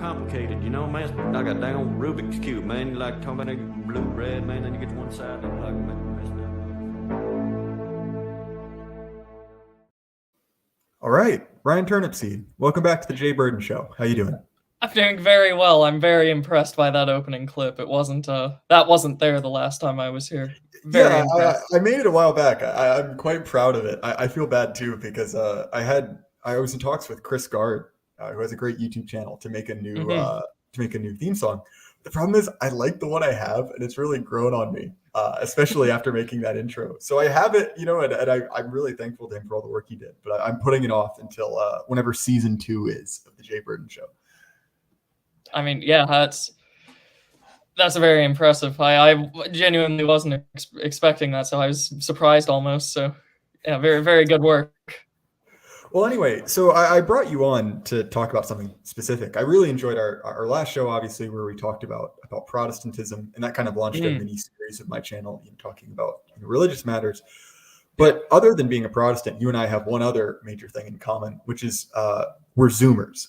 complicated, you know, man. Like a damn Rubik's Cube, man. You like talking about blue, red, man, then you get to one side and like messing up. All right, Ryan Turnipseed, welcome back to the Jay Burden Show. How you doing? I'm doing very well. I'm very impressed by that opening clip. It wasn't that wasn't there the last time I was here. Very impressed. I made it a while back. I'm quite proud of it. I feel bad too because I was in talks with Chris Gard, who has a great YouTube channel, to make a new theme song. The problem is I like the one I have, and it's really grown on me, especially after making that intro. So I have it, you know, and I'm really thankful to him for all the work he did. But I'm putting it off until whenever season 2 is of the Jay Burden Show. I mean, yeah, that's very impressive. I genuinely wasn't expecting that, so I was surprised almost. So, yeah, very, very good work. Well, anyway, so I brought you on to talk about something specific. I really enjoyed our last show, obviously, where we talked about Protestantism, and that kind of launched a mini series of my channel, talking about religious matters. But other than being a Protestant, you and I have one other major thing in common, which is we're Zoomers.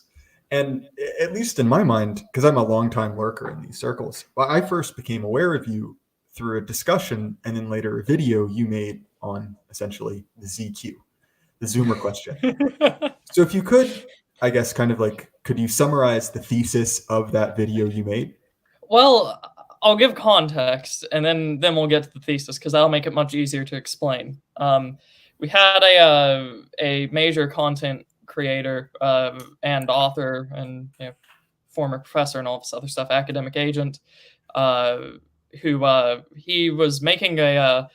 And at least in my mind, because I'm a longtime lurker in these circles, I first became aware of you through a discussion and then later a video you made on essentially the ZQ, the Zoomer question. So if you could, I guess, kind of like, could you summarize the thesis of that video you made? Well, I'll give context and then we'll get to the thesis because that'll make it much easier to explain. We had a major content creator and author and former professor and all this other stuff, academic agent, who he was making a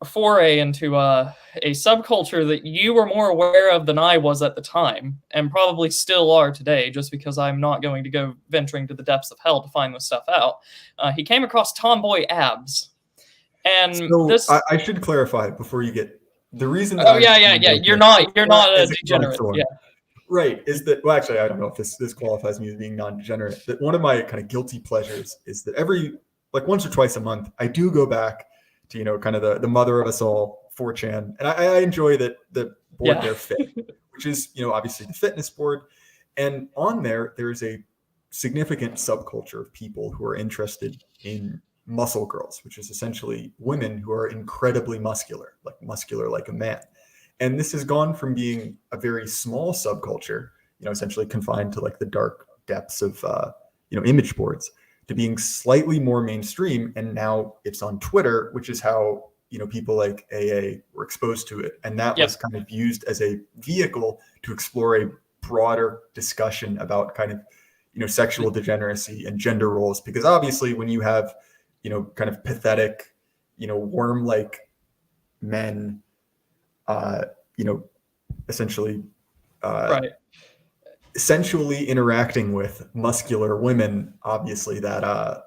foray into a subculture that you were more aware of than I was at the time, and probably still are today, just because I'm not going to go venturing to the depths of hell to find this stuff out. He came across tomboy abs, and so I should clarify before you get the reason. You're not a degenerate. Yeah. Right. Is that, well, actually, I don't know if this qualifies me as being non-degenerate. That one of my kind of guilty pleasures is that once or twice a month, I do go back to, kind of the mother of us all, 4chan. And I enjoy the board there, Fit, which is, obviously the fitness board. And on there's a significant subculture of people who are interested in muscle girls, which is essentially women who are incredibly muscular like a man. And this has gone from being a very small subculture, essentially confined to like the dark depths of, image boards, to being slightly more mainstream. And now it's on Twitter, which is how, people like AA were exposed to it. And that was kind of used as a vehicle to explore a broader discussion about kind of, sexual degeneracy and gender roles. Because obviously when you have, kind of pathetic, worm-like men, essentially sensually interacting with muscular women, obviously that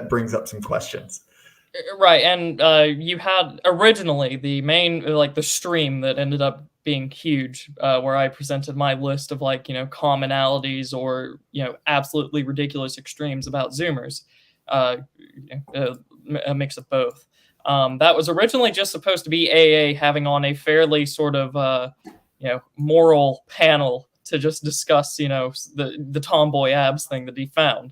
brings up some questions. Right, and you had originally the main, the stream that ended up being huge, where I presented my list of commonalities or absolutely ridiculous extremes about Zoomers. A mix of both. That was originally just supposed to be AA having on a fairly sort of moral panel to just discuss the tomboy abs thing that he found.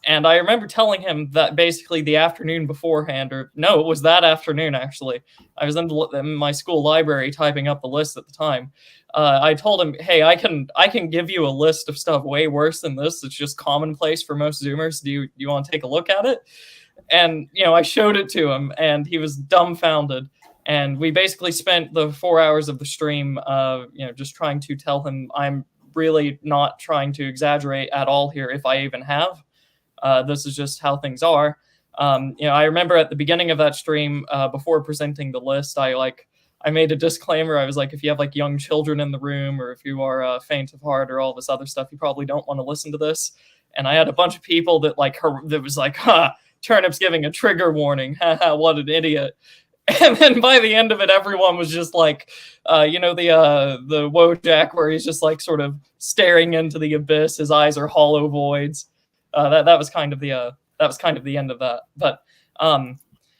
And I remember telling him that basically the afternoon beforehand, or no, it was that afternoon actually. I was in my school library typing up the list at the time. I told him, hey, I can give you a list of stuff way worse than this. It's just commonplace for most Zoomers. Do you want to take a look at it? And I showed it to him, and he was dumbfounded. And we basically spent the 4 hours of the stream, just trying to tell him I'm really not trying to exaggerate at all here, if I even have. This is just how things are. I remember at the beginning of that stream, before presenting the list, I made a disclaimer. I was like, if you have young children in the room, or if you are faint of heart or all this other stuff, you probably don't want to listen to this. And I had a bunch of people that that was like, Turnip's giving a trigger warning. Haha, what an idiot. And then by the end of it, everyone was just like, the Wojak, where he's just sort of staring into the abyss. His eyes are hollow voids. That was kind of the end of that. But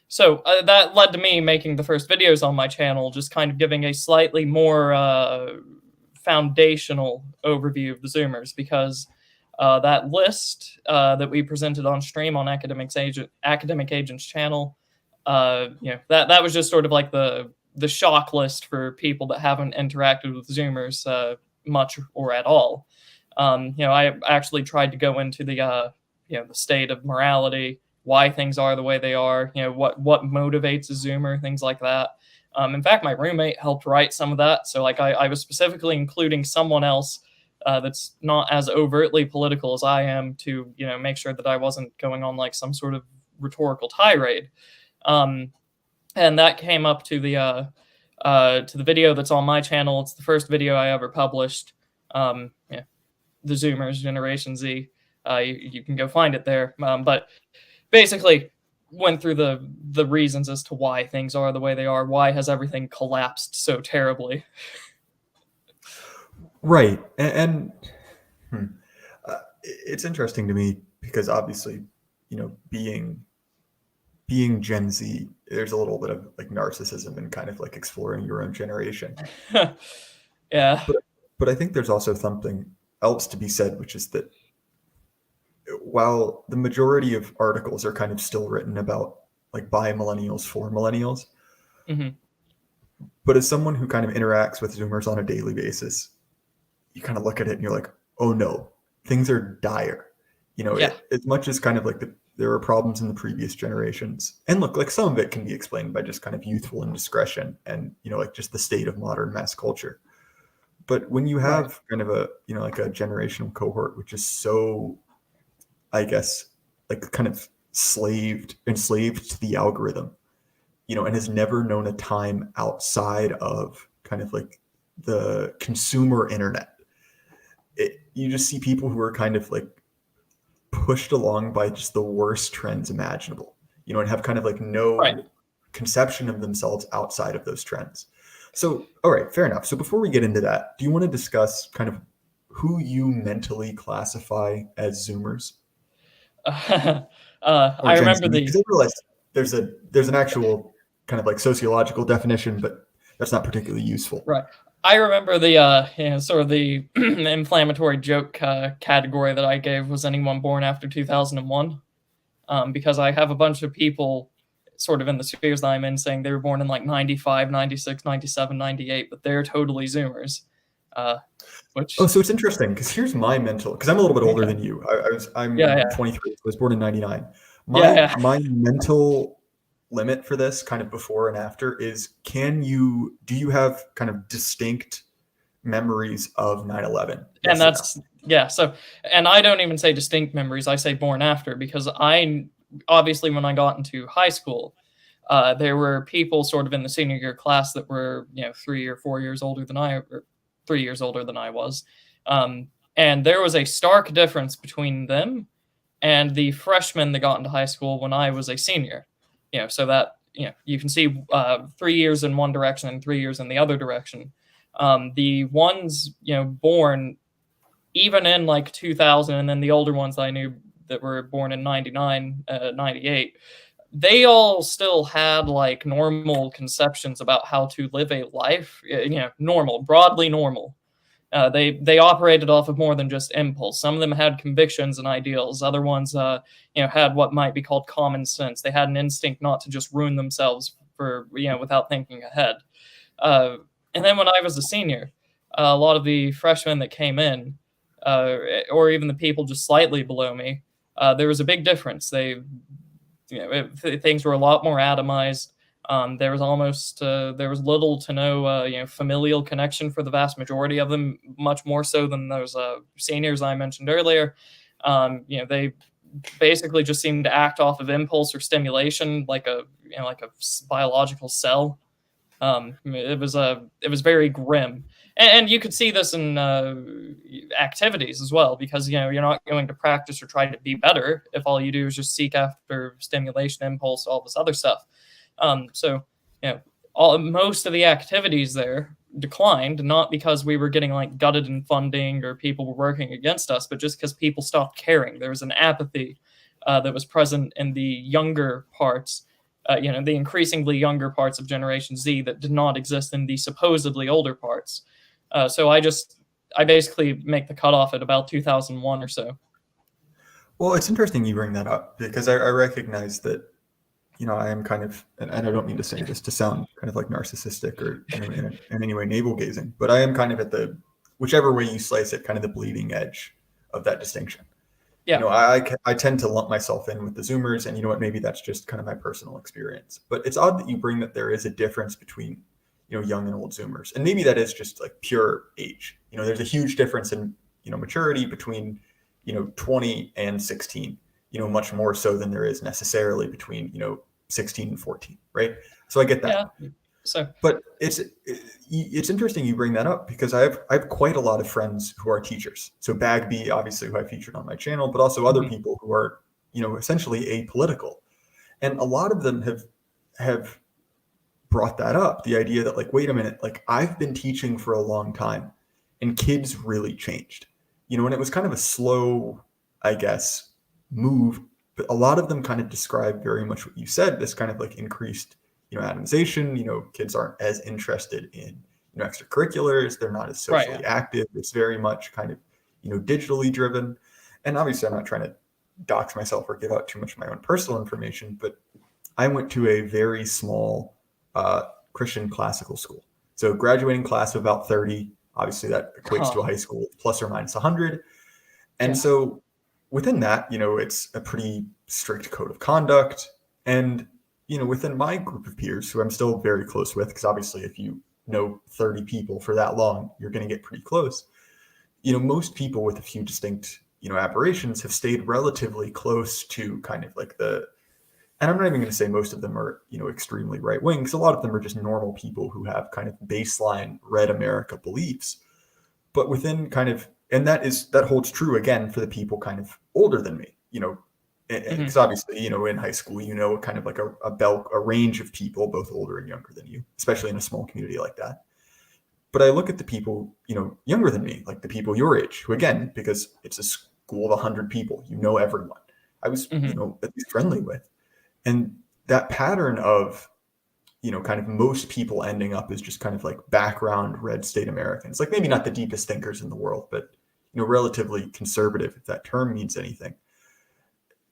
so that led to me making the first videos on my channel, just kind of giving a slightly more foundational overview of the Zoomers, because that list that we presented on stream on Academic Agent's channel, that was just sort of like the shock list for people that haven't interacted with Zoomers much or at all. I actually tried to go into the state of morality, why things are the way they are, what motivates a Zoomer, things like that. In fact, my roommate helped write some of that. So like I was specifically including someone else that's not as overtly political as I am to, make sure that I wasn't going on like some sort of rhetorical tirade. And that came up to the video that's on my channel. It's the first video I ever published. The Zoomers, Generation Z. You can go find it there. But basically went through the reasons as to why things are the way they are. Why has everything collapsed so terribly? Right. And it's interesting to me because obviously, being Gen Z, there's a little bit of like narcissism and kind of like exploring your own generation. Yeah. But I think there's also something else to be said, which is that while the majority of articles are kind of still written about like by millennials for millennials, mm-hmm. but as someone who kind of interacts with Zoomers on a daily basis, you kind of look at it and you're like, oh no, things are dire. As much as kind of like there are problems in the previous generations, and look, like some of it can be explained by just kind of youthful indiscretion and, like just the state of modern mass culture. But when you have kind of a, like a generational cohort, which is so, I guess, like kind of enslaved to the algorithm, and has never known a time outside of kind of like the consumer internet, you just see people who are kind of like pushed along by just the worst trends imaginable, and have kind of like no conception of themselves outside of those trends. So, all right, fair enough. So before we get into that, do you want to discuss kind of who you mentally classify as Zoomers? I remember because I realize there's an actual kind of like sociological definition, but that's not particularly useful. Right. I remember the sort of the inflammatory joke category that I gave was anyone born after 2001, because I have a bunch of people sort of in the spheres that I'm in saying they were born in like 95, 96, 97, 98, but they're totally Zoomers. So it's interesting because here's my mental, because I'm a little bit older than you. I'm 23. So I was born in 99. My mental limit for this kind of before and after is, do you have kind of distinct memories of 9/11? And that's, so, and I don't even say distinct memories, I say born after, because obviously when I got into high school, there were people sort of in the senior year class that were, 3 or 4 years older than or 3 years older than I was. And there was a stark difference between them and the freshmen that got into high school when I was a senior. So that, you can see 3 years in one direction and 3 years in the other direction. The ones, born even in like 2000, and then the older ones that I knew that were born in 99, 98, they all still had like normal conceptions about how to live a life, normal, broadly normal. They operated off of more than just impulse. Some of them had convictions and ideals. Other ones, had what might be called common sense. They had an instinct not to just ruin themselves for, without thinking ahead. And then when I was a senior, a lot of the freshmen that came in, or even the people just slightly below me, there was a big difference. Things were a lot more atomized. There was little to no, familial connection for the vast majority of them, much more so than those seniors I mentioned earlier. They basically just seemed to act off of impulse or stimulation, like a biological cell. It was very grim, and you could see this in activities as well, because you're not going to practice or try to be better if all you do is just seek after stimulation, impulse, all this other stuff. Most of the activities there declined, not because we were getting like gutted in funding or people were working against us, but just because people stopped caring. There was an apathy that was present in the younger parts. The increasingly younger parts of Generation Z that did not exist in the supposedly older parts. So I basically make the cutoff at about 2001 or so. Well, it's interesting you bring that up because I recognize that, I am kind of, and I don't mean to say this to sound kind of like narcissistic or in any way navel gazing, but I am kind of at the, whichever way you slice it, kind of the bleeding edge of that distinction. Yeah. I tend to lump myself in with the Zoomers, and you know what, maybe that's just kind of my personal experience. But it's odd that you bring that there is a difference between, young and old Zoomers, and maybe that is just like pure age. There's a huge difference in maturity between 20 and 16. Much more so than there is necessarily between 16 and 14, right? So I get that. Yeah. So, but it's interesting you bring that up because I have quite a lot of friends who are teachers. So Bagby, obviously, who I featured on my channel, but also other people who are essentially apolitical, and a lot of them have brought that up. The idea that, like, wait a minute, like, I've been teaching for a long time, and kids really changed. And it was kind of a slow, I guess, move, but a lot of them kind of describe very much what you said, this kind of like increased atomization. Kids aren't as interested in extracurriculars, they're not as socially active. It's very much kind of digitally driven. And obviously I'm not trying to dox myself or give out too much of my own personal information, but I went to a very small Christian classical school, so graduating class of about 30. Obviously that equates to a high school plus or minus 100. And so within that, it's a pretty strict code of conduct. And within my group of peers, who I'm still very close with, because obviously if you know 30 people for that long, you're going to get pretty close. Most people, with a few distinct, aberrations, have stayed relatively close to kind of like and I'm not even going to say most of them are, extremely right wing, because a lot of them are just normal people who have kind of baseline red America beliefs. But within kind of, and that holds true again for the people kind of older than me, because obviously, in high school, kind of like a range of people, both older and younger than you, especially in a small community like that. But I look at the people, younger than me, like the people your age, who, again, because it's a school of 100 people, everyone I was, at least friendly with. And that pattern of, kind of most people ending up as just kind of like background red state Americans, like maybe not the deepest thinkers in the world, but, relatively conservative, if that term means anything,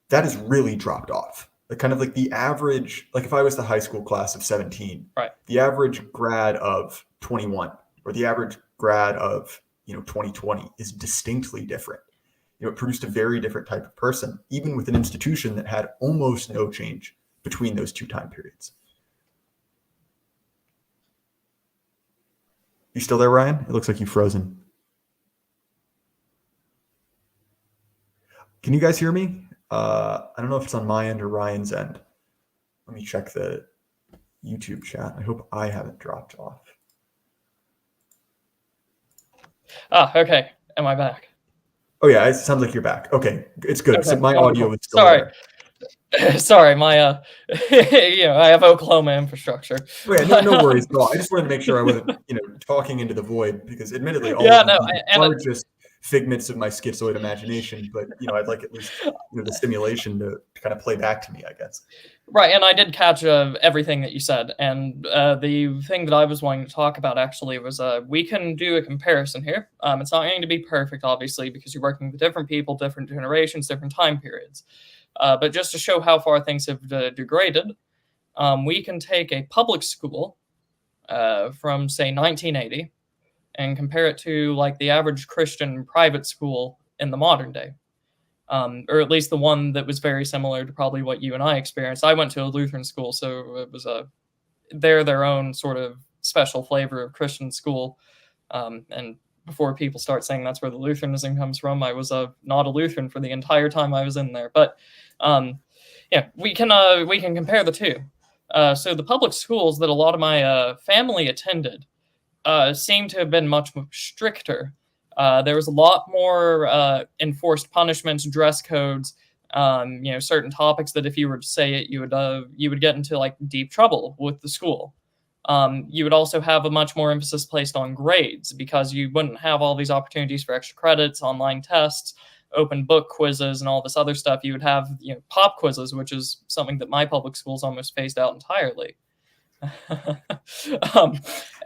that has really dropped off. Like kind of like the average, like if I was the high school class of 17, the average grad of 21 or the average grad of, 2020 is distinctly different. It produced a very different type of person, even with an institution that had almost no change between those two time periods. You still there, Ryan? It looks like you've frozen. Can you guys hear me? I don't know if it's on my end or Ryan's end. Let me check the YouTube chat. I hope I haven't dropped off. Okay. Am I back? Oh yeah, it sounds like you're back. Okay, it's good. Okay. So my audio is still there. Sorry, my I have Oklahoma infrastructure. Wait, no worries at all. I just wanted to make sure I wasn't, talking into the void, because admittedly, all of them are just figments of my schizoid imagination. But I'd like at least the stimulation to kind of play back to me, I guess. Right, and I did catch everything that you said, and the thing that I was wanting to talk about actually was we can do a comparison here. It's not going to be perfect, obviously, because you're working with different people, different generations, different time periods. But just to show how far things have degraded, we can take a public school from, say, 1980 and compare it to like the average Christian private school in the modern day. Or at least the one that was very similar to probably what you and I experienced. I went to a Lutheran school, so it was their own sort of special flavor of Christian school. And before people start saying that's where the Lutheranism comes from, I was not a Lutheran for the entire time I was in there. But we can compare the two. So the public schools that a lot of my family attended seem to have been much stricter. There was a lot more enforced punishments, dress codes, certain topics that if you were to say it, you would get into like deep trouble with the school. You would also have a much more emphasis placed on grades, because you wouldn't have all these opportunities for extra credits, online tests, open book quizzes, and all this other stuff. You would have pop quizzes, which is something that my public schools almost phased out entirely.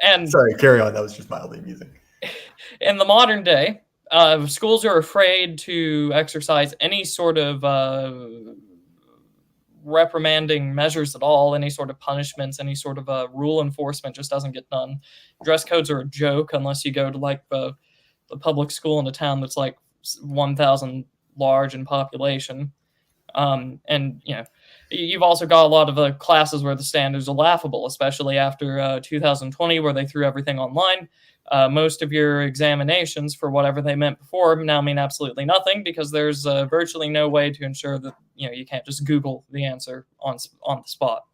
And sorry, carry on. That was just mildly amusing. in the modern day, schools are afraid to exercise any sort of reprimanding measures at all, any sort of punishments, any sort of rule enforcement just doesn't get done. Dress codes are a joke unless you go to like the public school in a town that's like 1,000 large in population. And you've also got a lot of classes where the standards are laughable, especially after 2020, where they threw everything online. Most of your examinations, for whatever they meant before, now mean absolutely nothing because there's virtually no way to ensure that you can't just Google the answer on the spot.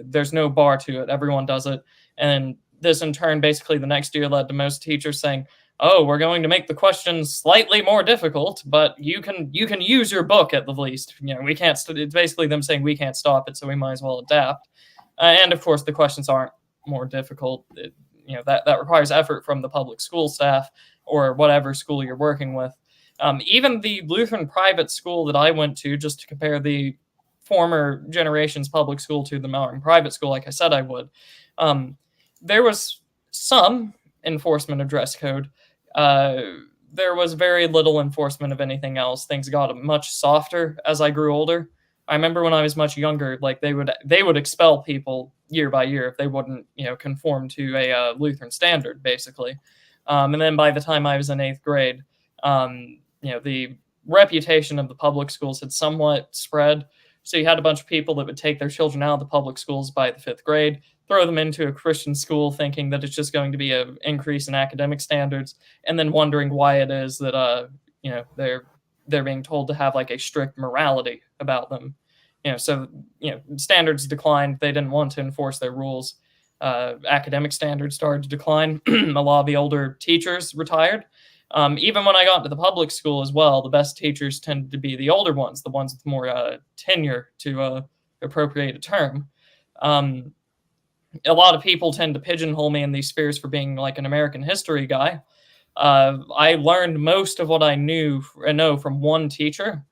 There's no bar to it. Everyone does it, and this in turn, basically, the next year led to most teachers saying, "Oh, we're going to make the questions slightly more difficult, but you can use your book at the least. We can't." It's basically them saying we can't stop it, so we might as well adapt. And of course, the questions aren't more difficult. That requires effort from the public school staff or whatever school you're working with. Even the Lutheran private school that I went to, just to compare the former generation's public school to the modern private school, like I said I would, there was some enforcement of dress code. There was very little enforcement of anything else. Things got much softer as I grew older. I remember when I was much younger, like they would expel people year by year if they wouldn't, conform to a Lutheran standard, basically. And then by the time I was in 8th grade, the reputation of the public schools had somewhat spread. So you had a bunch of people that would take their children out of the public schools by the 5th grade, throw them into a Christian school thinking that it's just going to be an increase in academic standards, and then wondering why it is that they're being told to have like a strict morality about them. Standards declined. They didn't want to enforce their rules. Academic standards started to decline. A lot of the older teachers retired. Even when I got into the public school as well, the best teachers tended to be the older ones, the ones with more tenure, to appropriate a term. A lot of people tend to pigeonhole me in these spheres for being like an American history guy. I learned most of what I know from one teacher,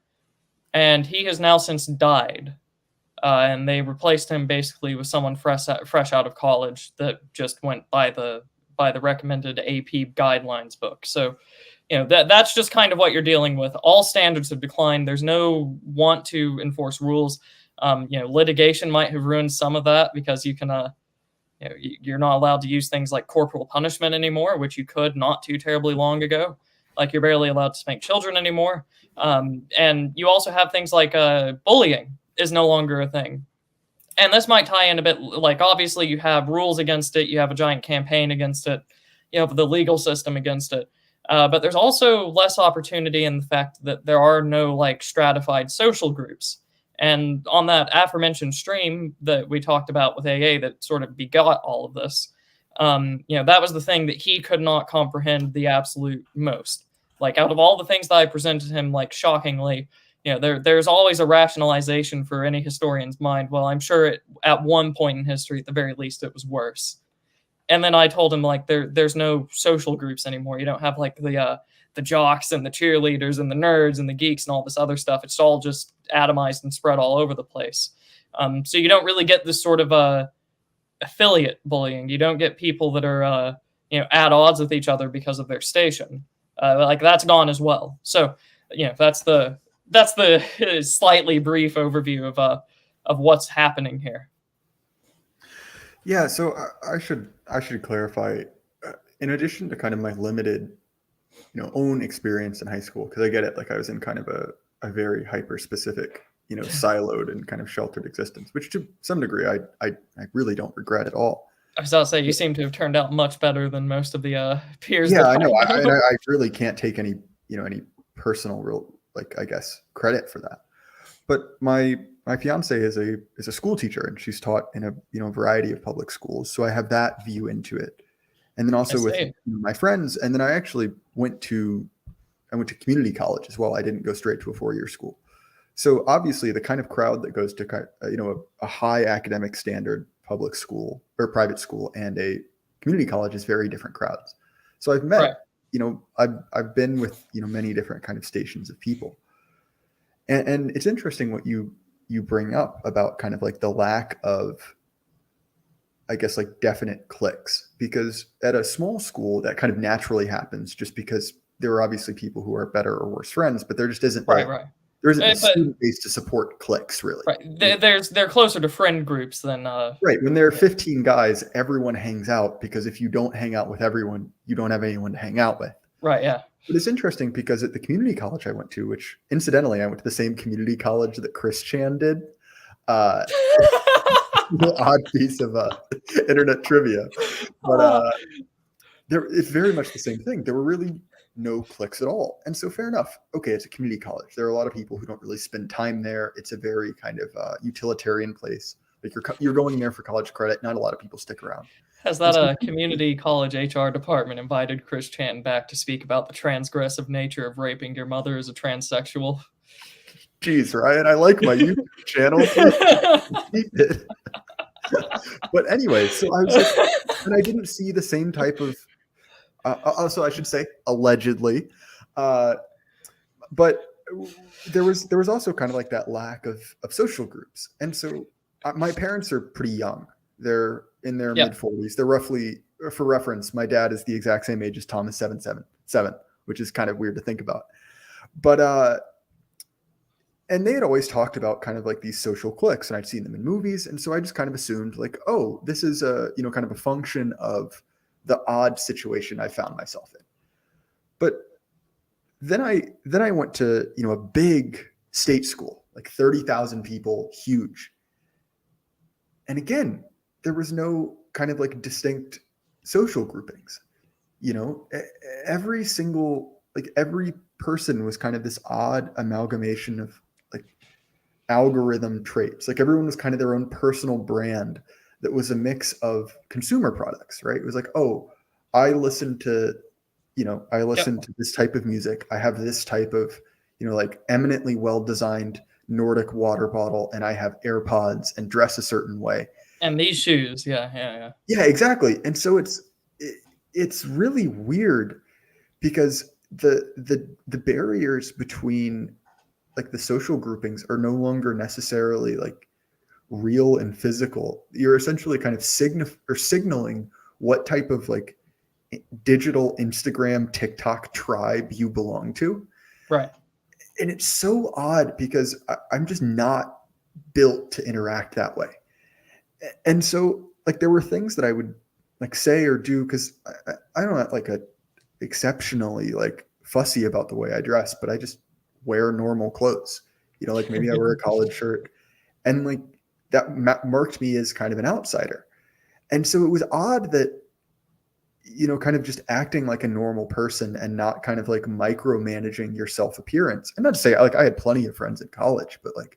and he has now since died. And they replaced him basically with someone fresh out of college that just went by the recommended AP guidelines book. So, that's just kind of what you're dealing with. All standards have declined. There's no want to enforce rules. Litigation might have ruined some of that because you can, you're not allowed to use things like corporal punishment anymore, which you could not too terribly long ago. Like you're barely allowed to spank children anymore. And you also have things like bullying is no longer a thing. And this might tie in a bit, like obviously you have rules against it. You have a giant campaign against it. You have the legal system against it. But there's also less opportunity in the fact that there are no like stratified social groups. And on that aforementioned stream that we talked about with AA that sort of begot all of this, that was the thing that he could not comprehend the absolute most. Like out of all the things that I presented him, like shockingly, there's always a rationalization for any historian's mind. Well, I'm sure at one point in history, at the very least, it was worse. And then I told him like there's no social groups anymore. You don't have like the jocks and the cheerleaders and the nerds and the geeks and all this other stuff. It's all just atomized and spread all over the place. So you don't really get this sort of affiliate bullying. You don't get people that are at odds with each other because of their station. Like that's gone as well. So that's the slightly brief overview of what's happening here. Yeah, so I should clarify. In addition to kind of my limited, own experience in high school, because I get it, like I was in kind of a very hyper specific, siloed and kind of sheltered existence, which to some degree I really don't regret at all. I was about to say you seem to have turned out much better than most of the peers. Yeah, I know. I really can't take any personal real, like, I guess, credit for that. But my fiance is a school teacher, and she's taught in a variety of public schools. So I have that view into it. And then also with my friends, and then I actually went to community college as well. I didn't go straight to a 4-year school. So obviously the kind of crowd that goes to a high academic standard public school or private school and a community college is very different crowds. So I've met, I've been with many different kind of stations of people. And it's interesting what you bring up about kind of like the lack of, I guess, like definite cliques, because at a small school that kind of naturally happens just because there are obviously people who are better or worse friends, but there just isn't Right. there isn't a But student base to support cliques really. right, they're closer to friend groups than Right. When there are 15 guys, everyone hangs out, because if you don't hang out with everyone, you don't have anyone to hang out with. right. Yeah. But it's interesting because at the community college I went to, which incidentally I went to the same community college that Chris Chan did. Odd piece of internet trivia, but it's very much the same thing. There were really no cliques at all, and so fair enough. Okay, it's a community college. There are a lot of people who don't really spend time there. It's a very kind of utilitarian place. Like you're going there for college credit. Not a lot of people stick around. Has that community college HR department invited Chris Chan back to speak about the transgressive nature of raping your mother as a transsexual? Jeez, Ryan, I like my YouTube channel. But anyway, so I was like, and I didn't see the same type of, also I should say, allegedly, but there was also kind of like that lack of social groups. And so my parents are pretty young. They're in their mid-40s. They're roughly, for reference, my dad is the exact same age as Thomas 777, which is kind of weird to think about. But and they had always talked about kind of like these social cliques, and I'd seen them in movies. And so I just kind of assumed like, oh, this is a, kind of a function of the odd situation I found myself in. But then I went to, a big state school, like 30,000 people, huge. And again, there was no kind of like distinct social groupings. Every person was kind of this odd amalgamation of like algorithm traits. Like everyone was kind of their own personal brand that was a mix of consumer products, right? It was like, oh, I listen to this type of music. I have this type of, like eminently well-designed Nordic water bottle, and I have AirPods and dress a certain way. And these shoes. Yeah, exactly. And so it's really weird because the barriers between like the social groupings are no longer necessarily like real and physical. You're essentially kind of signaling what type of like digital Instagram, TikTok tribe you belong to. Right. And it's so odd because I'm just not built to interact that way. And so like there were things that I would like say or do, because I don't have like a exceptionally like fussy about the way I dress, but I just wear normal clothes, like maybe I wear a collared shirt, and like that marked me as kind of an outsider. And so it was odd that, kind of just acting like a normal person and not kind of like micromanaging your self appearance. And not to say like I had plenty of friends in college, but like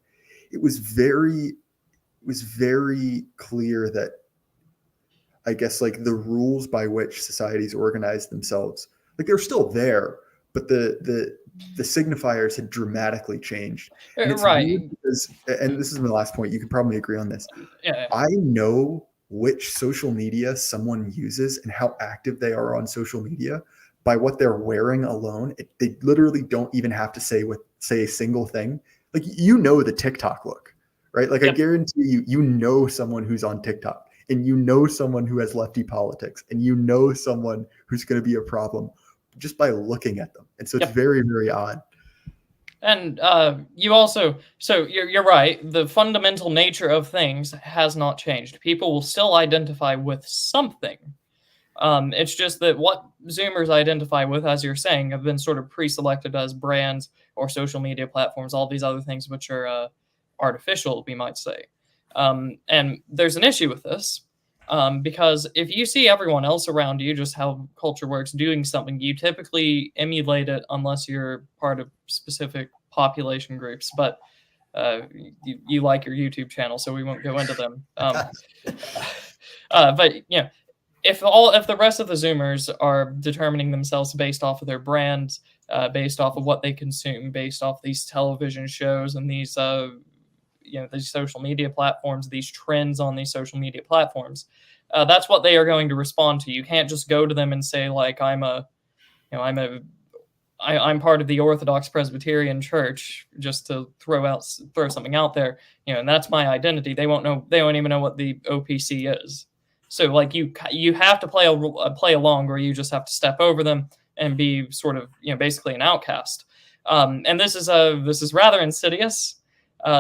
it was very clear that I guess like the rules by which societies organize themselves, like they're still there, but the signifiers had dramatically changed. And it's right. Because, and this is my last point, you could probably agree on this. Yeah. I know which social media someone uses and how active they are on social media by what they're wearing alone. They literally don't even have to say a single thing. Like, the TikTok look, right? Like, yep. I guarantee you someone who's on TikTok, and someone who has lefty politics, and someone who's going to be a problem just by looking at them. And so it's very, very odd. And you also, so you're right. The fundamental nature of things has not changed. People will still identify with something. It's just that what Zoomers identify with, as you're saying, have been sort of pre-selected as brands or social media platforms, all these other things which are artificial, we might say. And there's an issue with this. Because if you see everyone else around you, just how culture works, doing something, you typically emulate it unless you're part of specific population groups. But you like your YouTube channel, so we won't go into them. But if the rest of the Zoomers are determining themselves based off of their brands, based off of what they consume, based off these television shows and these these social media platforms, these trends on these social media platforms, that's what they are going to respond to. You can't just go to them and say like, I'm part of the Orthodox Presbyterian Church, just to throw something out there, and that's my identity. They won't know. They won't even know what the OPC is. So like you have to play along, or you just have to step over them and be sort of basically an outcast. And this is rather insidious,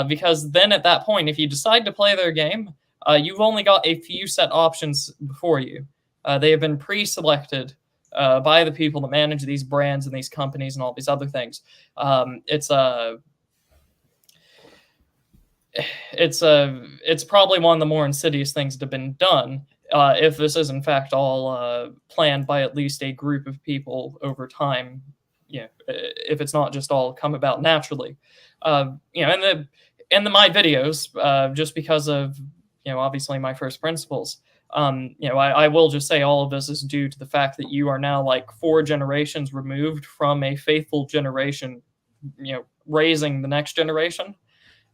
because then at that point, if you decide to play their game, you've only got a few set options before you. They have been pre-selected by the people that manage these brands and these companies and all these other things. It's probably one of the more insidious things that have been done, if this is in fact all planned by at least a group of people over time. If it's not just all come about naturally. In my videos, just because of obviously my first principles. I will just say all of this is due to the fact that you are now like 4 generations removed from a faithful generation, raising the next generation.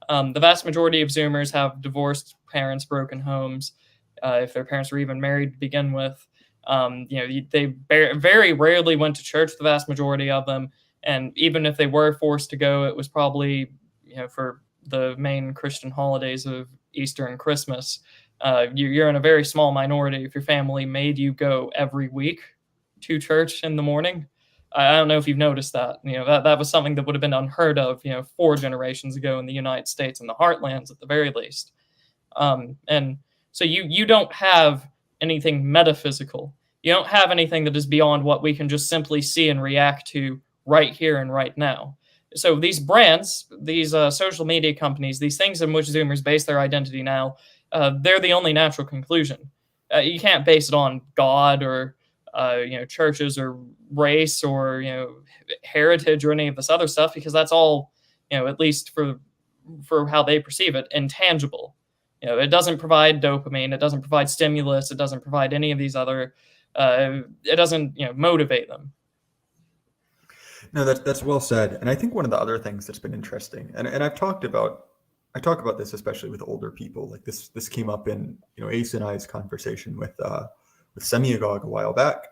The vast majority of Zoomers have divorced parents, broken homes, if their parents were even married to begin with. They very rarely went to church, the vast majority of them. And even if they were forced to go, it was probably, for the main Christian holidays of Easter and Christmas. You're in a very small minority if your family made you go every week to church in the morning. I don't know if you've noticed that. That was something that would have been unheard of, 4 generations ago in the United States, in the heartlands at the very least. And so you don't have anything metaphysical. You don't have anything that is beyond what we can just simply see and react to right here and right now. So these brands, these social media companies, these things in which Zoomers base their identity now, they're the only natural conclusion. You can't base it on God or churches or race or heritage or any of this other stuff, because that's all at least for how they perceive it, intangible. It doesn't provide dopamine, it doesn't provide stimulus, it doesn't provide any of these other. It doesn't motivate them. No, that's well said. And I think one of the other things that's been interesting, and I talk about this especially with older people. Like this came up in Ace and I's conversation with Semiagog a while back,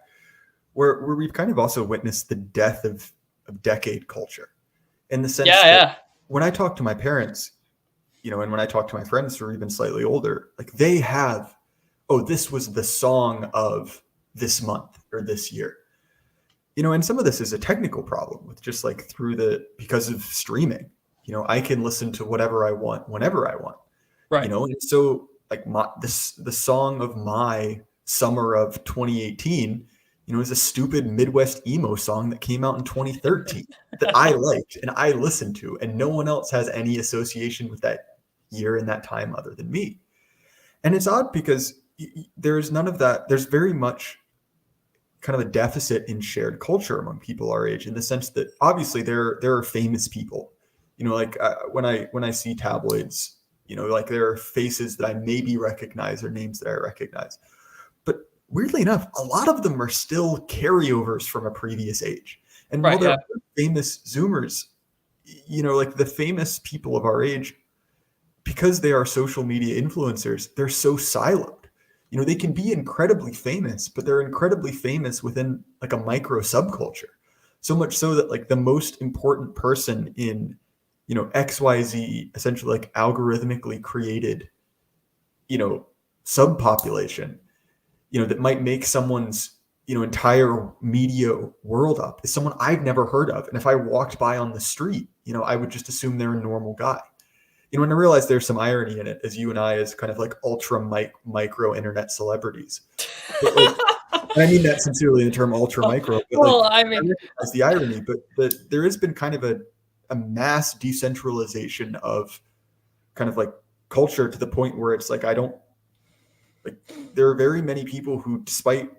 where we've kind of also witnessed the death of decade culture, in the sense that when I talk to my parents, and when I talk to my friends who are even slightly older, like they have, this was the song of this month or this year. And some of this is a technical problem with just like because of streaming. I can listen to whatever I want whenever I want. Right. And so like the song of my summer of 2018, is a stupid Midwest emo song that came out in 2013 that I liked and I listened to, and no one else has any association with that year and that time other than me. And it's odd because there's none of that. There's very much kind of a deficit in shared culture among people our age, in the sense that obviously there are famous people, like when I see tabloids, like there are faces that I maybe recognize or names that I recognize. But weirdly enough, a lot of them are still carryovers from a previous age. And while there are famous Zoomers, like the famous people of our age, because they are social media influencers, they're so siloed. They can be incredibly famous, but they're incredibly famous within like a micro subculture. So much so that like the most important person in, XYZ, essentially like algorithmically created, subpopulation, that might make someone's, entire media world up, is someone I've never heard of. And if I walked by on the street, I would just assume they're a normal guy. And I realize there's some irony in it, as you and I, as kind of like ultra micro internet celebrities. But like, and I mean that sincerely, in the term ultra micro. But well, like, I recognize the irony, but there has been kind of a mass decentralization of kind of like culture, to the point where it's like, there are very many people who, despite,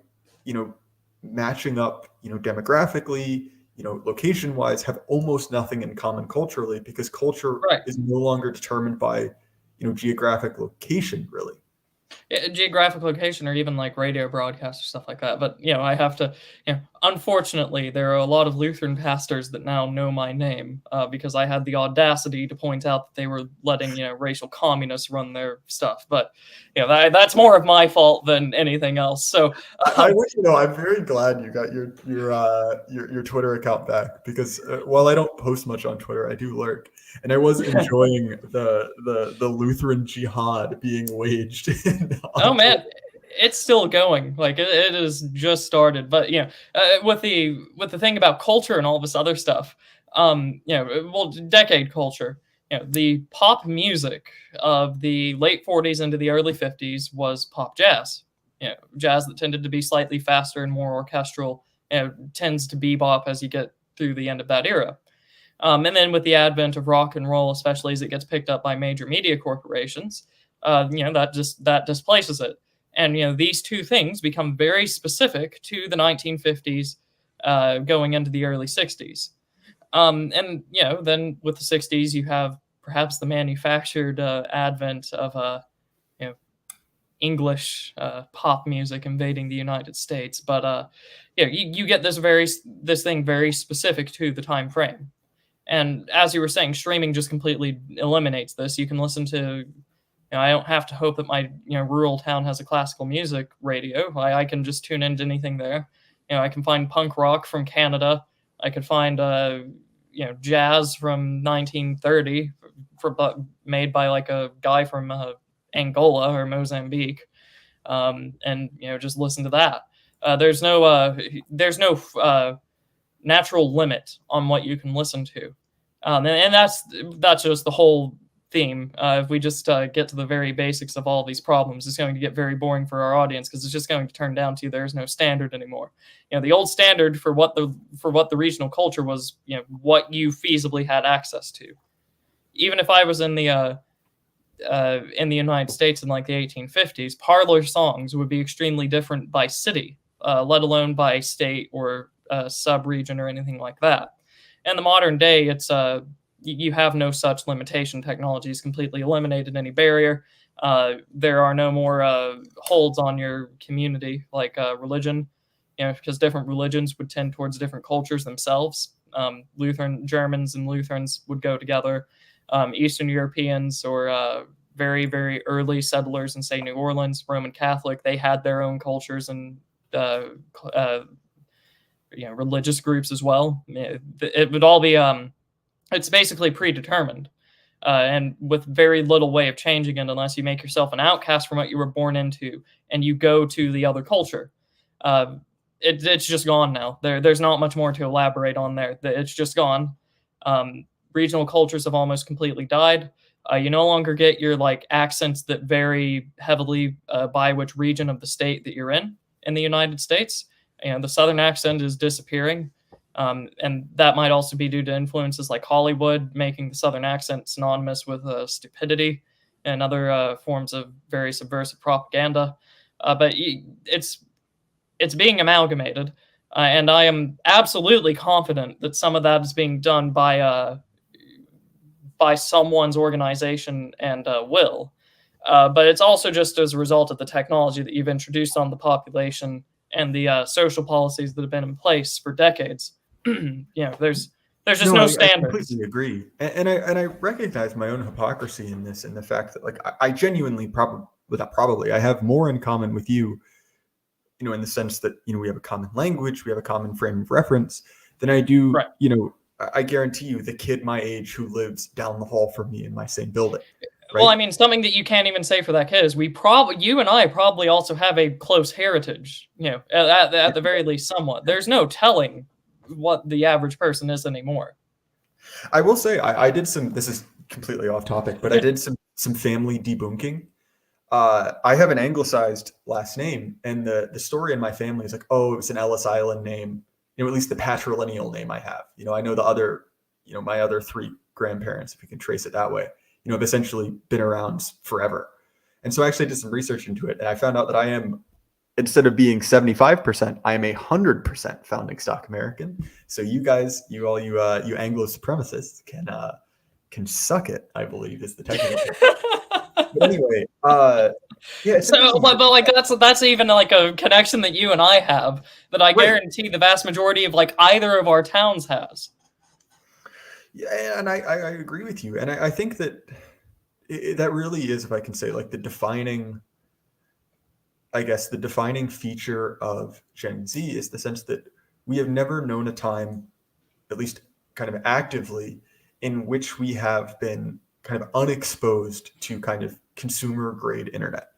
matching up, demographically, location wise, have almost nothing in common culturally, because culture is no longer determined by, geographic location, really. Geographic location, or even like radio broadcasts or stuff like that. But I have to, unfortunately, there are a lot of Lutheran pastors that now know my name, because I had the audacity to point out that they were letting racial communists run their stuff. But that's more of my fault than anything else. So I wish I'm very glad you got your Twitter account back, because while I don't post much on Twitter, I do lurk, and I was enjoying the Lutheran jihad being waged. Oh man, it's still going. Like it has just started. But with the thing about culture and all this other stuff, decade culture. The pop music of the late 40s into the early 50s was pop jazz. Jazz that tended to be slightly faster and more orchestral. Tends to bebop as you get through the end of that era. And then with the advent of rock and roll, especially as it gets picked up by major media corporations, that displaces it. And these two things become very specific to the 1950s, going into the early 60s. And then with the 60s, you have perhaps the manufactured advent of English pop music invading the United States. But you get this thing very specific to the time frame. And as you were saying, streaming just completely eliminates this. You can listen to, I don't have to hope that my rural town has a classical music radio. I can just tune into anything there. I can find punk rock from Canada. I could find jazz from 1930 made by like a guy from Angola or Mozambique, and just listen to that. There's no natural limit on what you can listen to, and that's just the whole theme. If we just get to the very basics of all these problems, it's going to get very boring for our audience because it's just going to turn down to there's no standard anymore. The old standard for what the regional culture was, what you feasibly had access to. Even if I was in the United States in like the 1850s, parlor songs would be extremely different by city, let alone by state or sub-region or anything like that. In the modern day, it's you have no such limitation. Technology is completely eliminated any barrier. There are no more holds on your community like religion, because different religions would tend towards different cultures themselves. Lutheran Germans and Lutherans would go together. Eastern Europeans or very, very early settlers in, say, New Orleans, Roman Catholic, they had their own cultures and religious groups as well. It would all be it's basically predetermined, and with very little way of changing it unless you make yourself an outcast from what you were born into and you go to the other culture. It's just gone now. There's not much more to elaborate on there. It's just gone. Regional cultures have almost completely died. You no longer get your like accents that vary heavily by which region of the state that you're in the United States. The Southern accent is disappearing. And that might also be due to influences like Hollywood, making the Southern accent synonymous with stupidity and other forms of very subversive propaganda. But it's being amalgamated. And I am absolutely confident that some of that is being done by someone's organization and will. But it's also just as a result of the technology that you've introduced on the population and the social policies that have been in place for decades. There's just no standards. I completely agree, and I recognize my own hypocrisy in this, in the fact that like I genuinely I have more in common with you, in the sense that we have a common language, we have a common frame of reference, than I do. Right. I guarantee you, the kid my age who lives down the hall from me in my same building. Right? Well, I mean, something that you can't even say for that kid is you and I probably also have a close heritage. At the very least, somewhat. There's no telling what the average person is anymore. I will say I did some, this is completely off topic, but I did some family debunking. I have an anglicized last name, and the story in my family is like, oh, it was an Ellis Island name, at least the patrilineal name I have. I know the other, my other three grandparents, if you can trace it that way, have essentially been around forever. And so I actually did some research into it, and I found out that I am, instead of being 75%, I am 100% founding stock American. So you guys, you Anglo supremacists can suck it, I believe, is the technical term. But anyway, yeah. So, but like that's even like a connection that you and I have that I guarantee the vast majority of like either of our towns has. Yeah, and I agree with you, and I think that that really is, if I can say, like the defining feature of Gen Z is the sense that we have never known a time, at least kind of actively, in which we have been kind of unexposed to kind of consumer grade internet.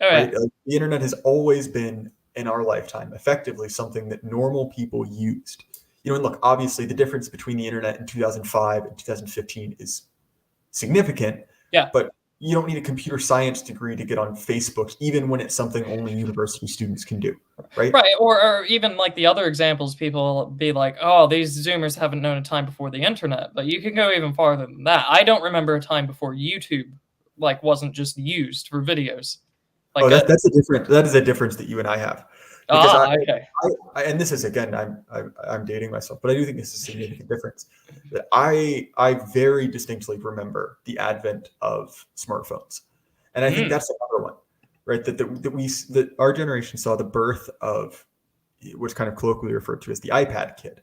Oh yeah. right? Like, the internet has always been in our lifetime effectively something that normal people used. And look, obviously the difference between the internet in 2005 and 2015 is significant, Yeah. but you don't need a computer science degree to get on Facebook, even when it's something only university students can do, right? Right, or even like the other examples, people be like, "Oh, these Zoomers haven't known a time before the internet," but you can go even farther than that. I don't remember a time before YouTube like wasn't just used for videos. Like, Oh, that is a difference that you and I have, because okay, and this is, again, I'm dating myself, but I do think this is a significant difference. That I very distinctly remember the advent of smartphones, and I think that's another one, right? That our generation saw the birth of what's kind of colloquially referred to as the iPad kid,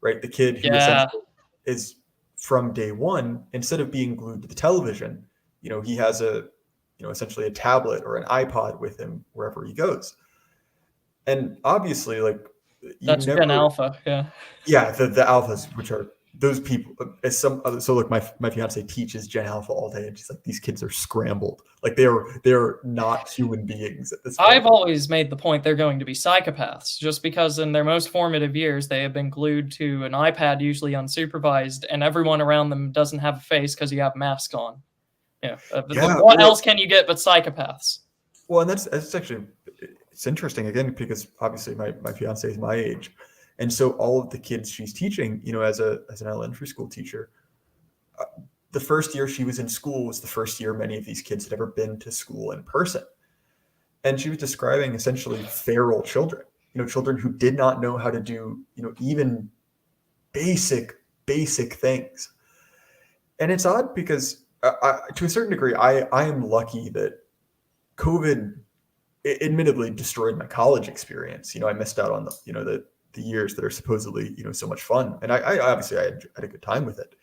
right? The kid who yeah, essentially is, from day one, instead of being glued to the television, he has essentially a tablet or an iPod with him wherever he goes. And obviously, like, you that's Gen never, Alpha. Yeah. yeah, the alphas, which are those people, as some other, so look, my fiance teaches Gen Alpha all day, and she's like, these kids are scrambled, like they're not human beings at this point. I've always made the point they're going to be psychopaths, just because in their most formative years they have been glued to an iPad, usually unsupervised, and everyone around them doesn't have a face because you have masks on. Yeah. What else can you get but psychopaths? Well, and that's actually, it's interesting, again, because obviously my fiance is my age, and so all of the kids she's teaching, as an elementary school teacher, the first year she was in school was the first year many of these kids had ever been to school in person, and she was describing essentially feral children, children who did not know how to do, even basic things. And it's odd because to a certain degree, I am lucky that COVID admittedly destroyed my college experience. I missed out on the years that are supposedly, so much fun. And I obviously I had a good time with it,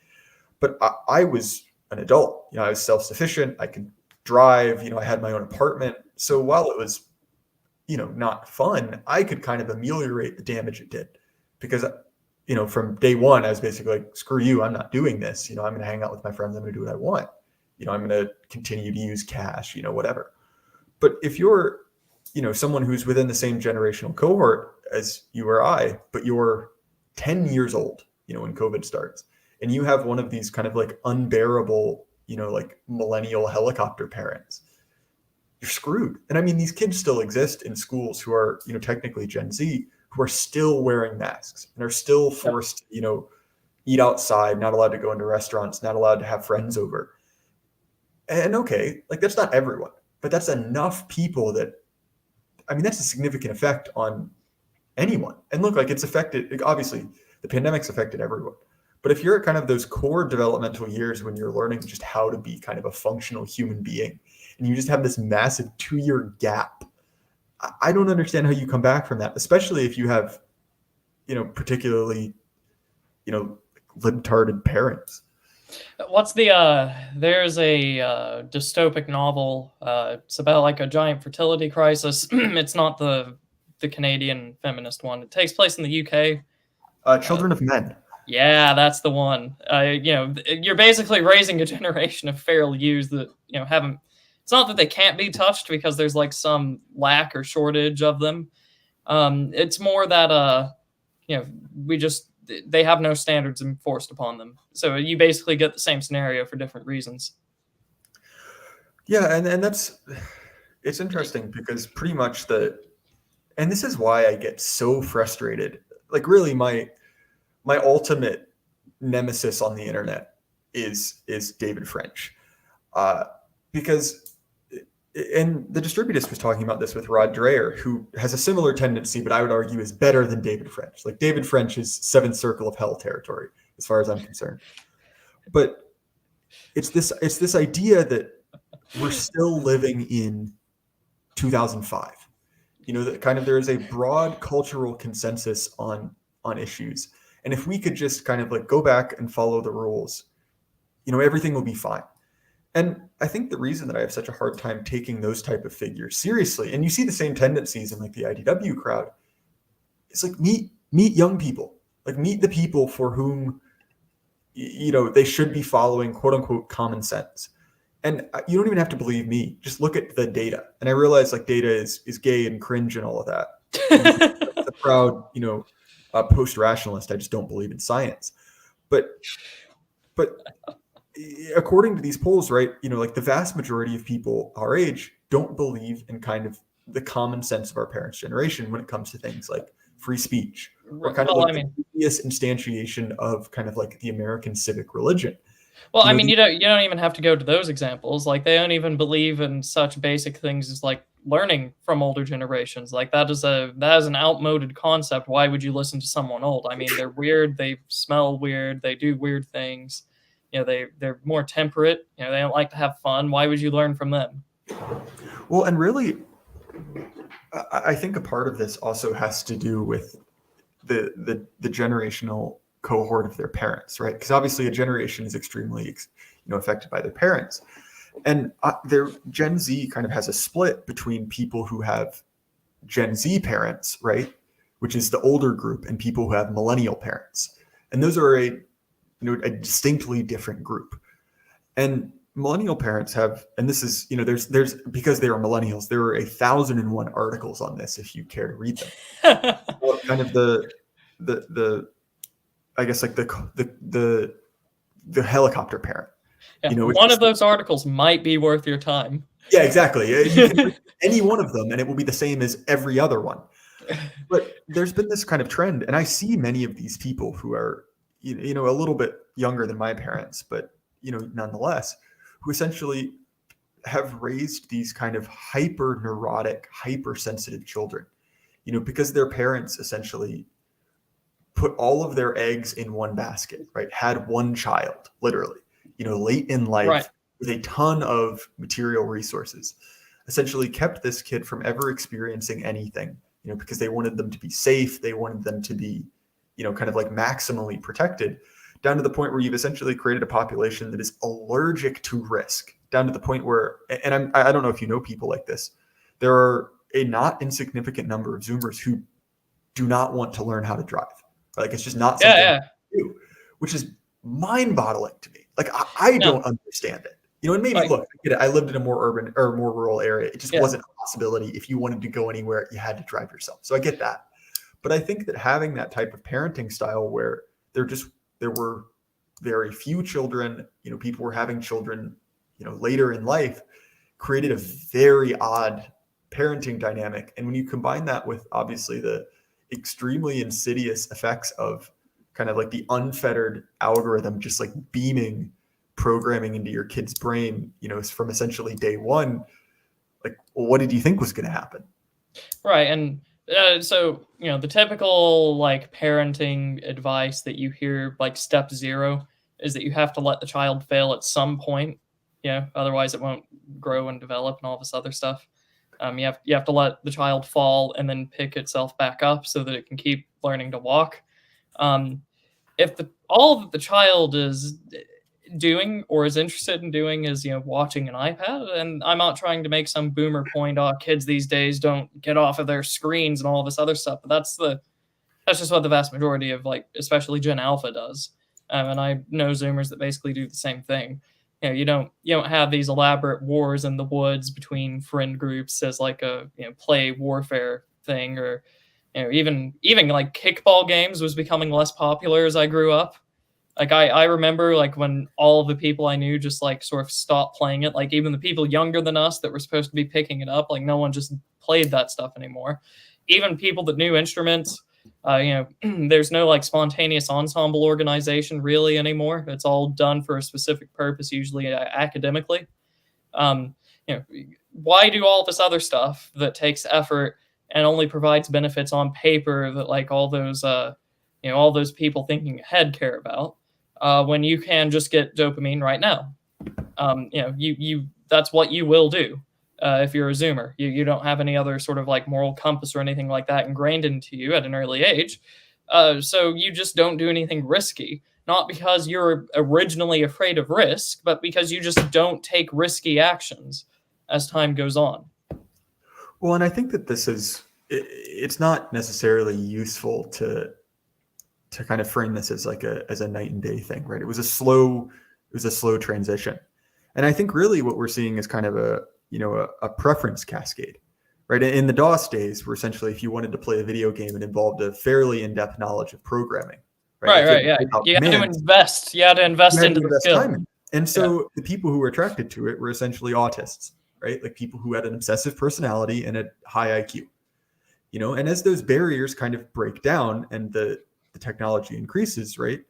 but I was an adult, I was self-sufficient. I could drive, I had my own apartment. So while it was, not fun, I could kind of ameliorate the damage it did, because, from day one, I was basically like, screw you, I'm not doing this. I'm going to hang out with my friends. I'm going to do what I want. I'm going to continue to use cash, whatever. But if you're, someone who's within the same generational cohort as you or I, but you're 10 years old, when COVID starts, and you have one of these kind of like unbearable, like millennial helicopter parents, you're screwed. And I mean, these kids still exist in schools who are, technically Gen Z, who are still wearing masks and are still forced, eat outside, not allowed to go into restaurants, not allowed to have friends over. And okay, like, that's not everyone, but that's enough people that, I mean, that's a significant effect on anyone. And look, like, it's affected, obviously the pandemic's affected everyone. But if you're at kind of those core developmental years when you're learning just how to be kind of a functional human being, and you just have this massive 2-year gap, I don't understand how you come back from that, especially if you have, particularly, libtarded parents. What's there's a dystopic novel. It's about like a giant fertility crisis. It's not the Canadian feminist one. It takes place in the UK. Children of Men. Yeah, that's the one. You're basically raising a generation of feral youths that, haven't. It's not that they can't be touched because there's like some lack or shortage of them. It's more that they have no standards enforced upon them. So you basically get the same scenario for different reasons. Yeah, and it's interesting because pretty much and this is why I get so frustrated. Like, really, my ultimate nemesis on the internet is David French, because, and the Distributist was talking about this with Rod Dreher, who has a similar tendency, but I would argue is better than David French. Like, David French is seventh circle of hell territory, as far as I'm concerned. But it's this idea that we're still living in 2005. That kind of, there is a broad cultural consensus on issues. And if we could just kind of like go back and follow the rules, everything will be fine. And I think the reason that I have such a hard time taking those type of figures seriously, and you see the same tendencies in like the IDW crowd, is like meet young people, like meet the people for whom, they should be following quote unquote common sense. And you don't even have to believe me. Just look at the data. And I realize like data is gay and cringe and all of that. As a proud, post-rationalist, I just don't believe in science. But according to these polls, right, like the vast majority of people our age don't believe in kind of the common sense of our parents' generation when it comes to things like free speech or kind of like the previous instantiation of kind of like the American civic religion. Well, I mean, you don't even have to go to those examples. Like, they don't even believe in such basic things as like learning from older generations. Like, that is an outmoded concept. Why would you listen to someone old? I mean, they're weird, they smell weird, they do weird things. They're more temperate. They don't like to have fun. Why would you learn from them? Well, and really, I think a part of this also has to do with the generational cohort of their parents, right? Because obviously a generation is extremely affected by their parents, and their Gen Z kind of has a split between people who have Gen Z parents, right, which is the older group, and people who have millennial parents, and those are a distinctly different group. And millennial parents have, and this is there's because they are millennials, there are 1,001 articles on this if you care to read them. Well, kind of the I guess like the helicopter parent. Yeah, one of those articles might be worth your time. Yeah, exactly. You can read any one of them and it will be the same as every other one. But there's been this kind of trend, and I see many of these people who are a little bit younger than my parents, but nonetheless, who essentially have raised these kind of hyper neurotic, hypersensitive children, because their parents essentially put all of their eggs in one basket, right? Had one child, literally, late in life, right, with a ton of material resources, essentially kept this kid from ever experiencing anything, because they wanted them to be safe. They wanted them to be, kind of like maximally protected, down to the point where you've essentially created a population that is allergic to risk, down to the point where, and I don't know if you know people like this, there are a not insignificant number of Zoomers who do not want to learn how to drive. Like, it's just not something to do, which is mind-boggling to me. Like, I don't understand it. And maybe, look, I lived in a more urban or more rural area. It just wasn't a possibility. If you wanted to go anywhere, you had to drive yourself. So I get that. But I think that having that type of parenting style where there were very few children, people were having children, later in life, created a very odd parenting dynamic. And when you combine that with obviously the extremely insidious effects of kind of like the unfettered algorithm just like beaming programming into your kid's brain, from essentially day one, like, well, what did you think was going to happen? Right. And so, the typical like parenting advice that you hear, like step 0, is that you have to let the child fail at some point. Otherwise it won't grow and develop and all this other stuff. You have to let the child fall and then pick itself back up so that it can keep learning to walk. If all that the child is doing or is interested in doing is watching an iPad, and I'm not trying to make some boomer point, kids these days don't get off of their screens and all this other stuff, but that's just what the vast majority of, like, especially Gen Alpha does. And I know Zoomers that basically do the same thing. You don't have these elaborate wars in the woods between friend groups as like a play warfare thing, or even like kickball games was becoming less popular as I grew up. Like, I remember like when all of the people I knew just like sort of stopped playing it. Like, even the people younger than us that were supposed to be picking it up, like no one just played that stuff anymore. Even people that knew instruments, there's no like spontaneous ensemble organization really anymore. It's all done for a specific purpose, usually academically. Why do all this other stuff that takes effort and only provides benefits on paper that like all those people thinking ahead care about, when you can just get dopamine right now? That's what you will do. If you're a Zoomer, you don't have any other sort of like moral compass or anything like that ingrained into you at an early age. So you just don't do anything risky, not because you're originally afraid of risk, but because you just don't take risky actions as time goes on. Well, and I think that it's not necessarily useful to kind of frame this as like as a night and day thing, right? It was a slow transition. And I think really what we're seeing is kind of a preference cascade, right? In the DOS days, where essentially if you wanted to play a video game, it involved a fairly in-depth knowledge of programming, right? Right, yeah. You had to invest. You had to invest into the skill. Time in it. And so the people who were attracted to it were essentially autists, right? Like people who had an obsessive personality and a high IQ, and as those barriers kind of break down and the technology increases, right?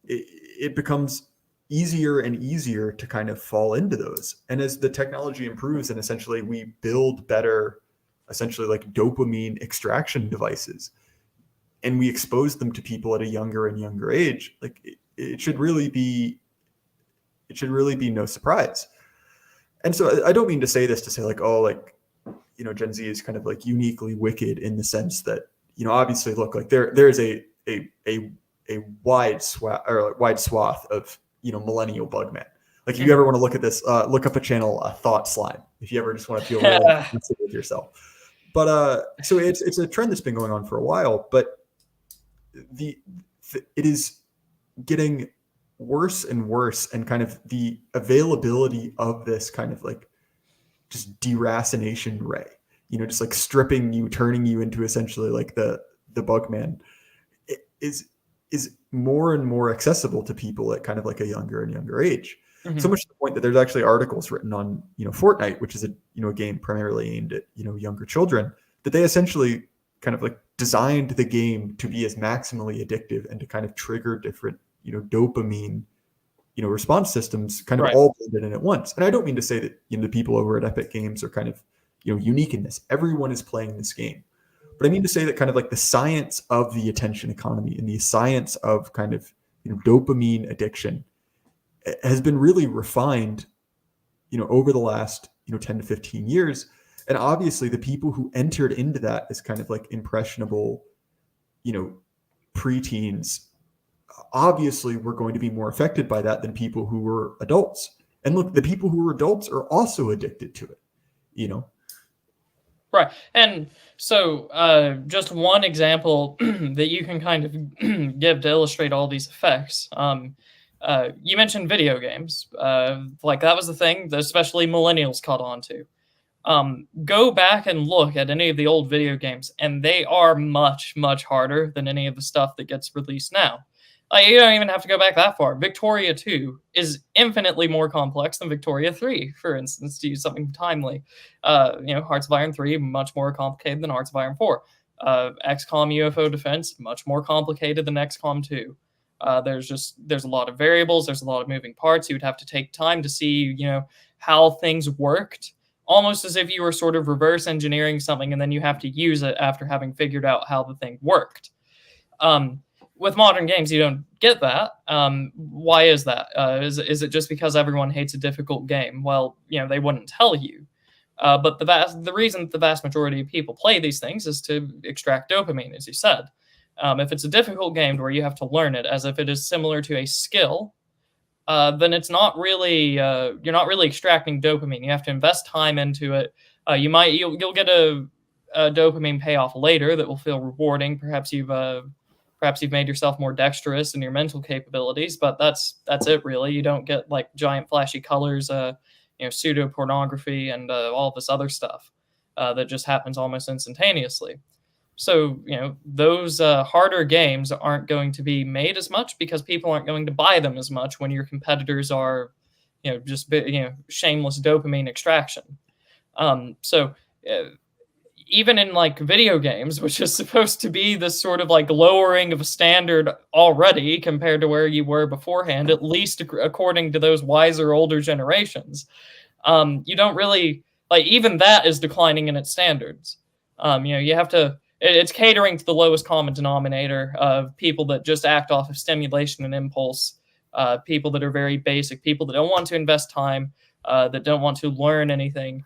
It becomes easier and easier to kind of fall into those. And as the technology improves and essentially we build better, essentially like dopamine extraction devices, and we expose them to people at a younger and younger age, like it should really be no surprise. And so I don't mean to say this to say like, oh, like, Gen Z is kind of like uniquely wicked in the sense that, obviously look, like there's a wide swath of, millennial bug man. Like if you ever want to look at this, look up a channel, Thought Slime, if you ever just want to feel really confident with yourself. But so it's a trend that's been going on for a while, but it is getting worse and worse, and kind of the availability of this kind of like just deracination ray, just like stripping you, turning you into essentially like the bug man, is more and more accessible to people at kind of like a younger and younger age. Mm-hmm. So much to the point that there's actually articles written on, Fortnite, which is a game primarily aimed at, younger children, that they essentially kind of like designed the game to be as maximally addictive and to kind of trigger different, dopamine, response systems kind of all blended in at once. And I don't mean to say that, the people over at Epic Games are kind of, unique in this. Everyone is playing this game. But I mean to say that kind of like the science of the attention economy and the science of kind of, dopamine addiction has been really refined, over the last, 10 to 15 years. And obviously the people who entered into that as kind of like impressionable, preteens, obviously were going to be more affected by that than people who were adults. And look, the people who were adults are also addicted to it, Right. And so just one example that you can kind of give to illustrate all these effects. You mentioned video games. Like that was the thing that especially millennials caught on to. Go back and look at any of the old video games, and they are much, much harder than any of the stuff that gets released now. You don't even have to go back that far. Victoria 2 is infinitely more complex than Victoria 3, for instance, to use something timely. Hearts of Iron 3, much more complicated than Hearts of Iron 4. XCOM UFO Defense, much more complicated than XCOM 2. There's a lot of variables, there's a lot of moving parts. You would have to take time to see, how things worked, almost as if you were sort of reverse engineering something and then you have to use it after having figured out how the thing worked. With modern games, you don't get that. Why is that? Is it just because everyone hates a difficult game? Well, they wouldn't tell you. But the reason the vast majority of people play these things is to extract dopamine, as you said. If it's a difficult game where you have to learn it as if it is similar to a skill, then it's not really you're not really extracting dopamine. You have to invest time into it. You'll get a dopamine payoff later that will feel rewarding. Perhaps you've made yourself more dexterous in your mental capabilities, but that's it really. You don't get like giant flashy colors, pseudo pornography and all this other stuff that just happens almost instantaneously. So, those harder games aren't going to be made as much because people aren't going to buy them as much when your competitors are, shameless dopamine extraction. Even in like video games, which is supposed to be this sort of like lowering of a standard already compared to where you were beforehand, at least according to those wiser older generations, you don't really like, even that is declining in its standards. You have to, it's catering to the lowest common denominator of people that just act off of stimulation and impulse, people that are very basic, people that don't want to invest time, that don't want to learn anything,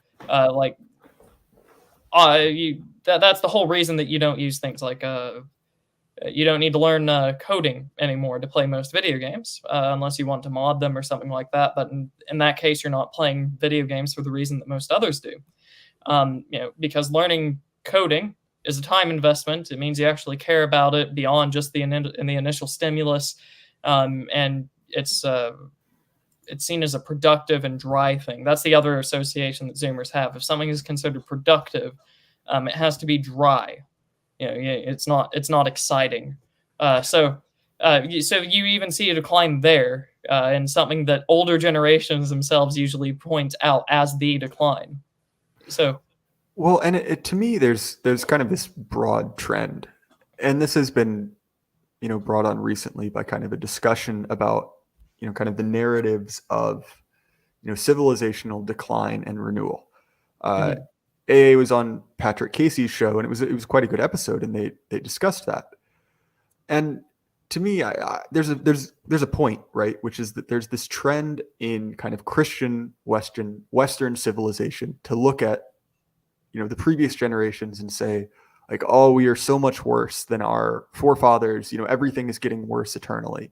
that's the whole reason that you don't use things like you don't need to learn coding anymore to play most video games unless you want to mod them or something like that. But in that case, you're not playing video games for the reason that most others do. Because learning coding is a time investment. It means you actually care about it beyond just the initial stimulus, and it's it's seen as a productive and dry thing. That's the other association that Zoomers have. If something is considered productive, it has to be dry. It's not exciting. So you even see a decline there, and something that older generations themselves usually point out as the decline. So, well, and to me, there's kind of this broad trend, and this has been, brought on recently by kind of a discussion about, kind of the narratives of, civilizational decline and renewal. AA was on Patrick Casey's show, and it was quite a good episode, and they discussed that. And to me, there's a point, right, which is that there's this trend in kind of Christian Western civilization to look at, the previous generations and say, like, oh, we are so much worse than our forefathers. Everything is getting worse eternally.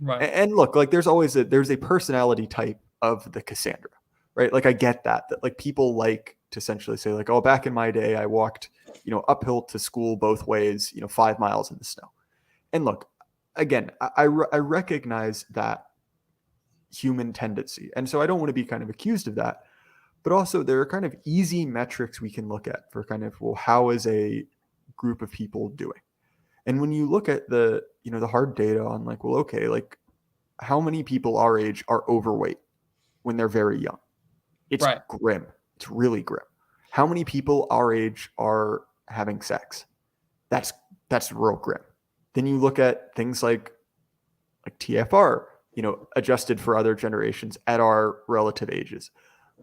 right. And look, like, there's a personality type of the Cassandra, right? Like, I get that like people like to essentially say, like, oh, back in my day, I walked, uphill to school both ways, 5 miles in the snow. And look, again, I recognize that human tendency. And so I don't want to be kind of accused of that. But also there are kind of easy metrics we can look at for kind of, well, how is a group of people doing? And when you look at the hard data on, like, well, okay, like, how many people our age are overweight when they're very young? It's Right. grim. It's really grim. How many people our age are having sex? That's real grim. Then you look at things like TFR, adjusted for other generations at our relative ages,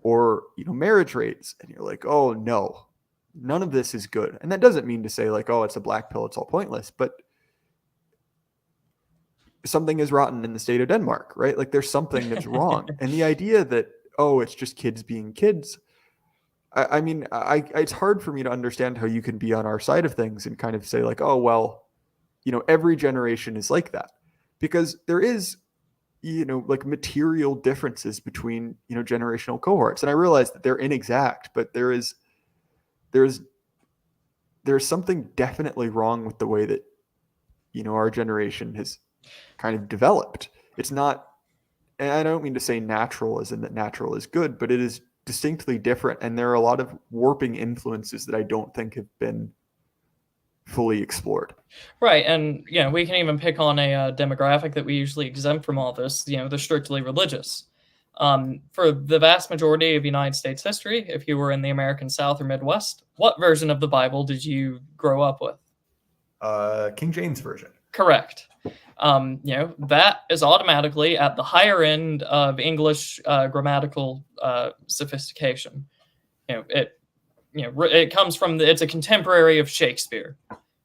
or, marriage rates. And you're like, oh no, none of this is good. And that doesn't mean to say, like, oh, it's a black pill, it's all pointless, but something is rotten in the state of Denmark, right? Like, there's something that's wrong. And the idea that, oh, it's just kids being kids. I mean, it's hard for me to understand how you can be on our side of things and kind of say, like, oh, well, every generation is like that, because there is, like, material differences between, generational cohorts. And I realize that they're inexact, but there's something definitely wrong with the way that, our generation has kind of developed. It's not, and I don't mean to say natural as in that natural is good, but it is distinctly different. And there are a lot of warping influences that I don't think have been fully explored. Right. And, we can even pick on a demographic that we usually exempt from all this, the strictly religious. For the vast majority of United States history, if you were in the American South or Midwest, what version of the Bible did you grow up with? King James Version. Correct. That is automatically at the higher end of English grammatical sophistication. It comes from it's a contemporary of Shakespeare,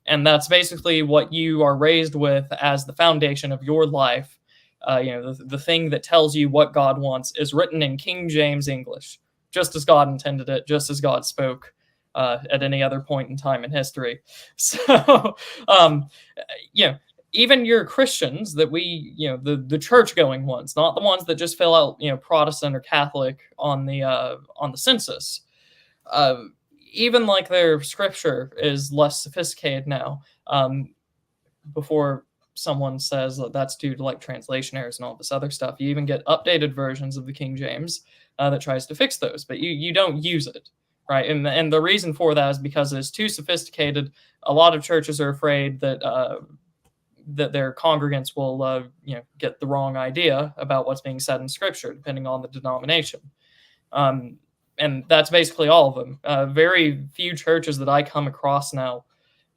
and that's basically what you are raised with as the foundation of your life. The thing that tells you what God wants is written in King James English, just as God intended it, just as God spoke at any other point in time in history. So, even your Christians that we, the church-going ones, not the ones that just fill out, Protestant or Catholic on the census. Even like their scripture is less sophisticated now. Before someone says that that's due to, like, translation errors and all this other stuff, you even get updated versions of the King James that tries to fix those, but you don't use it, right? And the reason for that is because it's too sophisticated. A lot of churches are afraid that that their congregants will get the wrong idea about what's being said in scripture, depending on the denomination. And that's basically all of them. Very few churches that I come across now,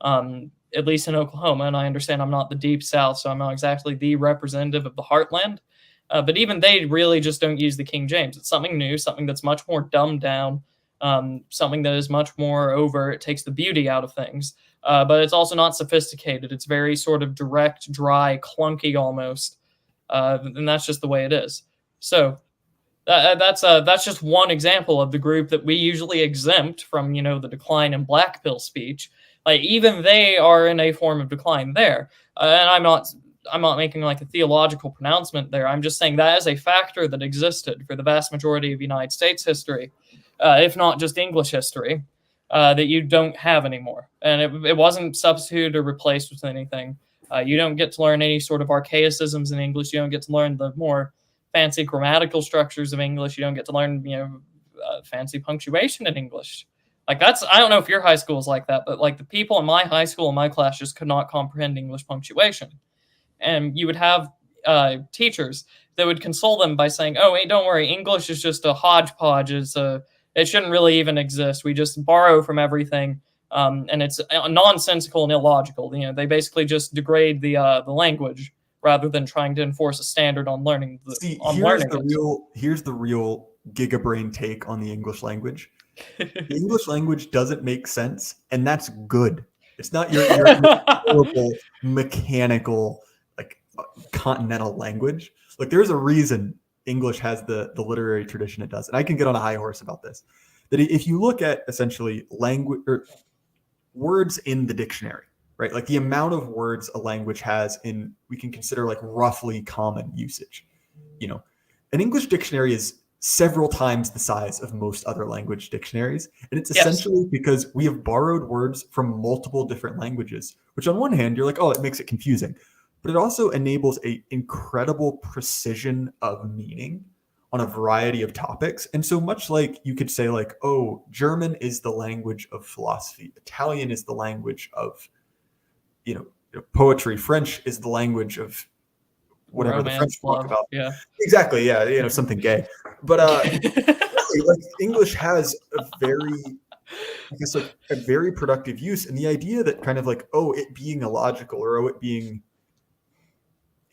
at least in Oklahoma, and I understand I'm not the deep South, so I'm not exactly the representative of the heartland, but even they really just don't use the King James. It's something new, something that's much more dumbed down, something that is much more over. It takes the beauty out of things, but it's also not sophisticated. It's very sort of direct, dry, clunky almost, and that's just the way it is. So that's just one example of the group that we usually exempt from, the decline in black pill speech. Like, even they are in a form of decline there. And I'm not making like a theological pronouncement there. I'm just saying that is a factor that existed for the vast majority of United States history, if not just English history, that you don't have anymore. And it wasn't substituted or replaced with anything. You don't get to learn any sort of archaicisms in English. You don't get to learn the more fancy grammatical structures of English. You don't get to learn, fancy punctuation in English. Like I don't know if your high school is like that, but like the people in my high school, in my class, just could not comprehend English punctuation. And you would have teachers that would console them by saying, "Oh, hey, don't worry, English is just a hodgepodge. It shouldn't really even exist. We just borrow from everything, and it's nonsensical and illogical. They basically just degrade the language rather than trying to enforce a standard on learning." Here's the real gigabrain take on the English language. The English language doesn't make sense, and that's good. It's not your horrible mechanical continental language. Like there's a reason English has the literary tradition it does, and I can get on a high horse about this. That if you look at essentially language or words in the dictionary, right? Like the amount of words a language has we can consider like roughly common usage. An English dictionary is several times the size of most other language dictionaries. And it's essentially because we have borrowed words from multiple different languages, which on one hand, you're like, oh, it makes it confusing. But it also enables an incredible precision of meaning on a variety of topics. And so much like you could say like, oh, German is the language of philosophy. Italian is the language of, poetry. French is the language of whatever romance, the French talk about. Yeah, exactly. Yeah. Something gay. But like English has a very productive use. And the idea that kind of like, oh, it being illogical or it being,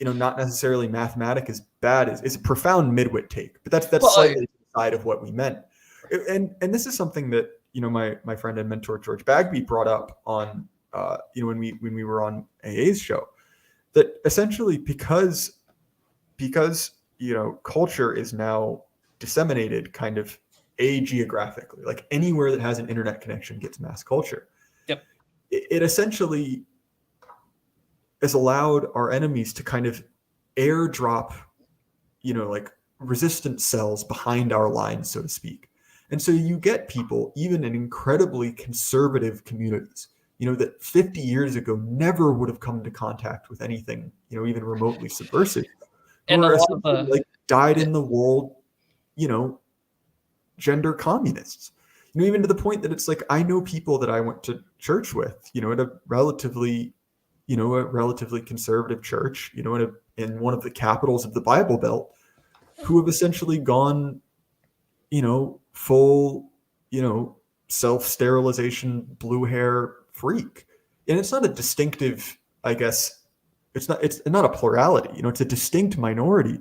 not necessarily mathematic is bad is a profound midwit take. But that's slightly side of what we meant. And this is something that, my friend and mentor George Bagby brought up on when we were on AA's show, that essentially because culture is now disseminated kind of geographically, like anywhere that has an internet connection gets mass culture. Yep. It essentially has allowed our enemies to kind of airdrop, like resistance cells behind our lines, so to speak. And so you get people, even in incredibly conservative communities, that 50 years ago never would have come into contact with anything, even remotely subversive, and who are died in the wool, gender communists. Even to the point that it's like I know people that I went to church with, at a relatively conservative church, in one of the capitals of the Bible Belt, who have essentially gone, full, self-sterilization, blue hair freak. And it's not a distinctive, I guess, it's not a plurality, it's a distinct minority.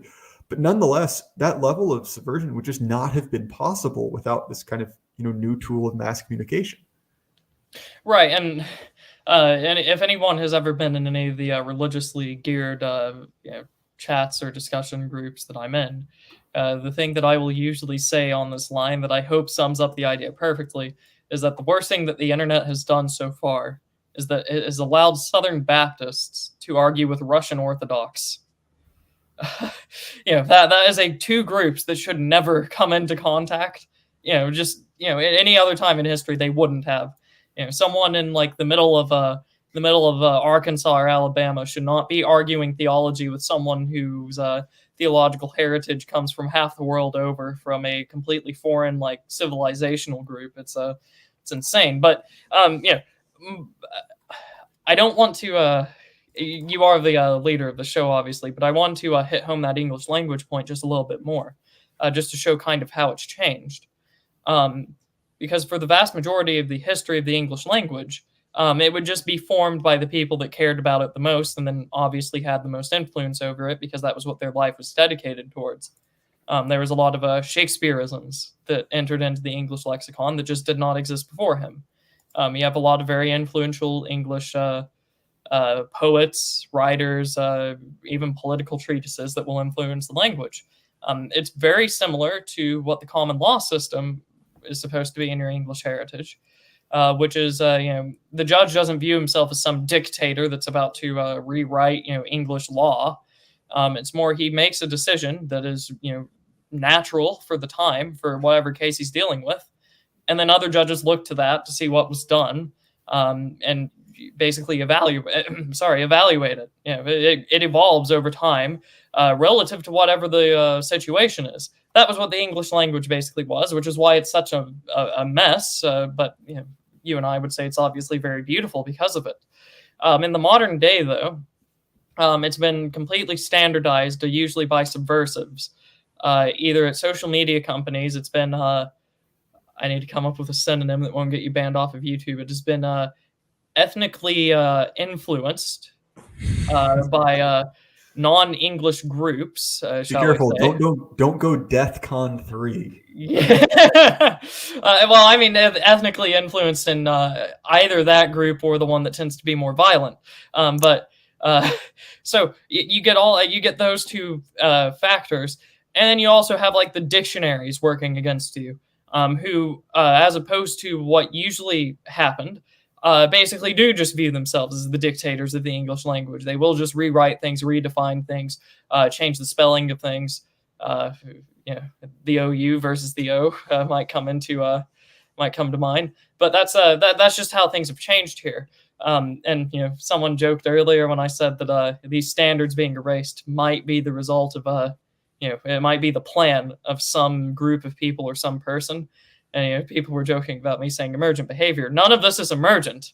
But nonetheless, that level of subversion would just not have been possible without this kind of, new tool of mass communication. Right. And if anyone has ever been in any of the religiously geared chats or discussion groups that I'm in, the thing that I will usually say on this line that I hope sums up the idea perfectly is that the worst thing that the internet has done so far is that it has allowed Southern Baptists to argue with Russian Orthodox. That is two groups that should never come into contact. At any other time in history they wouldn't have. Someone in like the middle of Arkansas or Alabama should not be arguing theology with someone whose theological heritage comes from half the world over, from a completely foreign like civilizational group. It's insane. But I don't want to. You are the leader of the show, obviously, but I want to hit home that English language point just a little bit more, just to show kind of how it's changed. Because for the vast majority of the history of the English language, it would just be formed by the people that cared about it the most, and then obviously had the most influence over it because that was what their life was dedicated towards. There was a lot of Shakespeareisms that entered into the English lexicon that just did not exist before him. You have a lot of very influential English poets, writers, even political treatises that will influence the language. It's very similar to what the common law system is supposed to be in your English heritage, which is, the judge doesn't view himself as some dictator that's about to rewrite, English law. It's more he makes a decision that is, natural for the time for whatever case he's dealing with, and then other judges look to that to see what was done, and basically evaluate it. You know, it evolves over time relative to whatever the situation is. That was what the English language basically was, which is why it's such a mess. But you know, you and I would say it's obviously very beautiful because of it. In the modern day, though, it's been completely standardized, usually by subversives. Either at social media companies, it's been I need to come up with a synonym that won't get you banned off of YouTube. It has been ethnically influenced by non-English groups. Be Shall careful! we say? Don't go DEFCON 3. Yeah. Well, I mean, ethnically influenced in either that group or the one that tends to be more violent. But so you get those two factors, and then you also have like the dictionaries working against you, who, as opposed to what usually happened, basically do just view themselves as the dictators of the English language. They will just rewrite things, redefine things, change the spelling of things. You know, the OU versus the O might come to mind. But that's just how things have changed here. And you know, someone joked earlier when I said that these standards being erased might be the result of you know, it might be the plan of some group of people or some person. And you know, people were joking about me saying emergent behavior. None of this is emergent.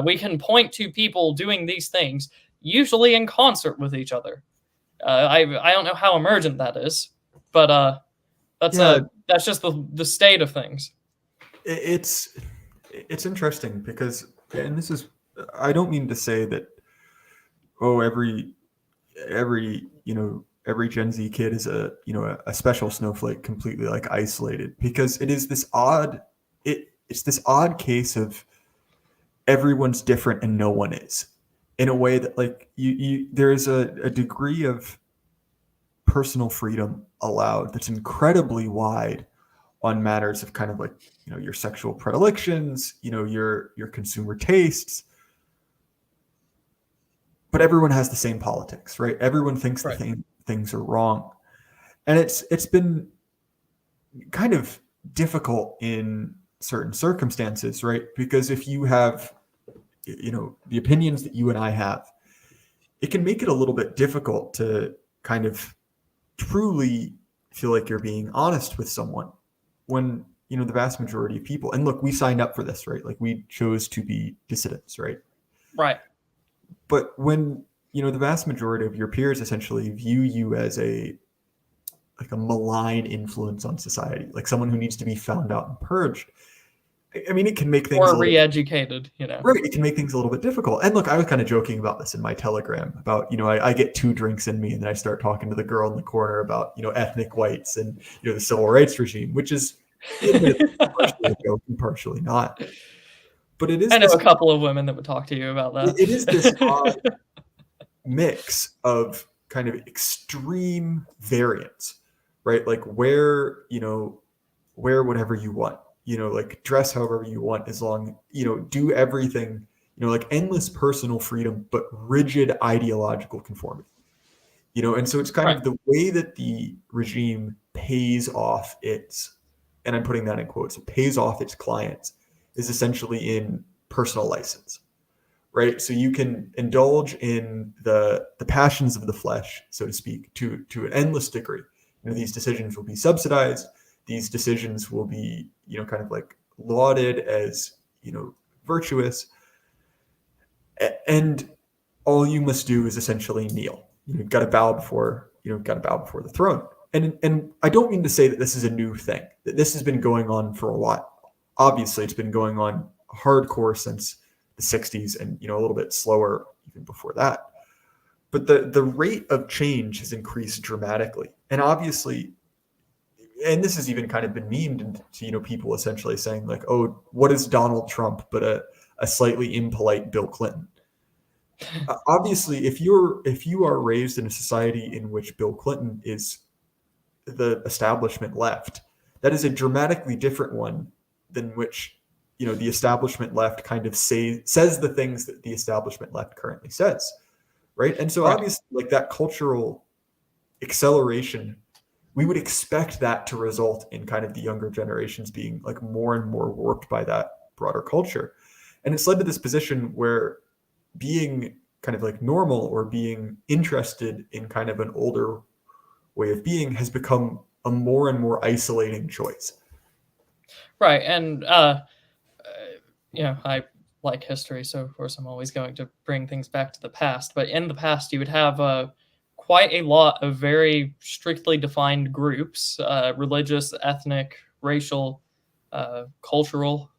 We can point to people doing these things, usually in concert with each other. I don't know how emergent that is, but that's just the state of things. It's interesting because, and this is, I don't mean to say that, oh, every you know, every Gen Z kid is a special snowflake, completely like isolated, because it is this odd, it's this odd case of everyone's different and no one is, in a way that like there's a degree of personal freedom allowed that's incredibly wide on matters of kind of like, you know, your sexual predilections, you know, your consumer tastes. But everyone has the same politics, right? Everyone thinks the same things are wrong. And it's been kind of difficult in certain circumstances, right? Because if you have, you know, the opinions that you and I have, it can make it a little bit difficult to kind of truly feel like you're being honest with someone when, you know, the vast majority of people, and look, we signed up for this, right? Like we chose to be dissidents, right? Right. But when, you know, the vast majority of your peers essentially view you as a malign influence on society, like someone who needs to be found out and purged, I mean, it can make things or re-educated, you know. Right, it can make things a little bit difficult. And look, I was kind of joking about this in my Telegram about, you know, I get 2 drinks in me and then I start talking to the girl in the corner about, you know, ethnic whites and, you know, the civil rights regime, which is partially a joke and partially not. But it is. I know a couple of women that would talk to you about that. It is this odd mix of kind of extreme variance, right? Like wear whatever you want, you know, like dress however you want, as long, you know, do everything, you know, like endless personal freedom, but rigid ideological conformity, you know. And so it's kind of the way that the regime pays off its, and I'm putting that in quotes, it pays off its clients, is essentially in personal license, right? So you can indulge in the passions of the flesh, so to speak, to an endless degree. You know, these decisions will be subsidized. These decisions will be, you know, kind of like lauded as, you know, virtuous. And all you must do is essentially kneel. You've got to bow before the throne. And I don't mean to say that this is a new thing, that this has been going on for a while. Obviously, it's been going on hardcore since the 60s and, you know, a little bit slower even before that. But the rate of change has increased dramatically. And obviously, and this has even kind of been memed into, you know, people essentially saying like, oh, what is Donald Trump but a slightly impolite Bill Clinton? Obviously, if you are raised in a society in which Bill Clinton is the establishment left, that is a dramatically different one than which, you know, the establishment left kind of says the things that the establishment left currently says, right? And so obviously, like that cultural acceleration, we would expect that to result in kind of the younger generations being like more and more warped by that broader culture. And it's led to this position where being kind of like normal or being interested in kind of an older way of being has become a more and more isolating choice. Right. And, I like history, so of course I'm always going to bring things back to the past. But in the past, you would have quite a lot of very strictly defined groups, religious, ethnic, racial, cultural,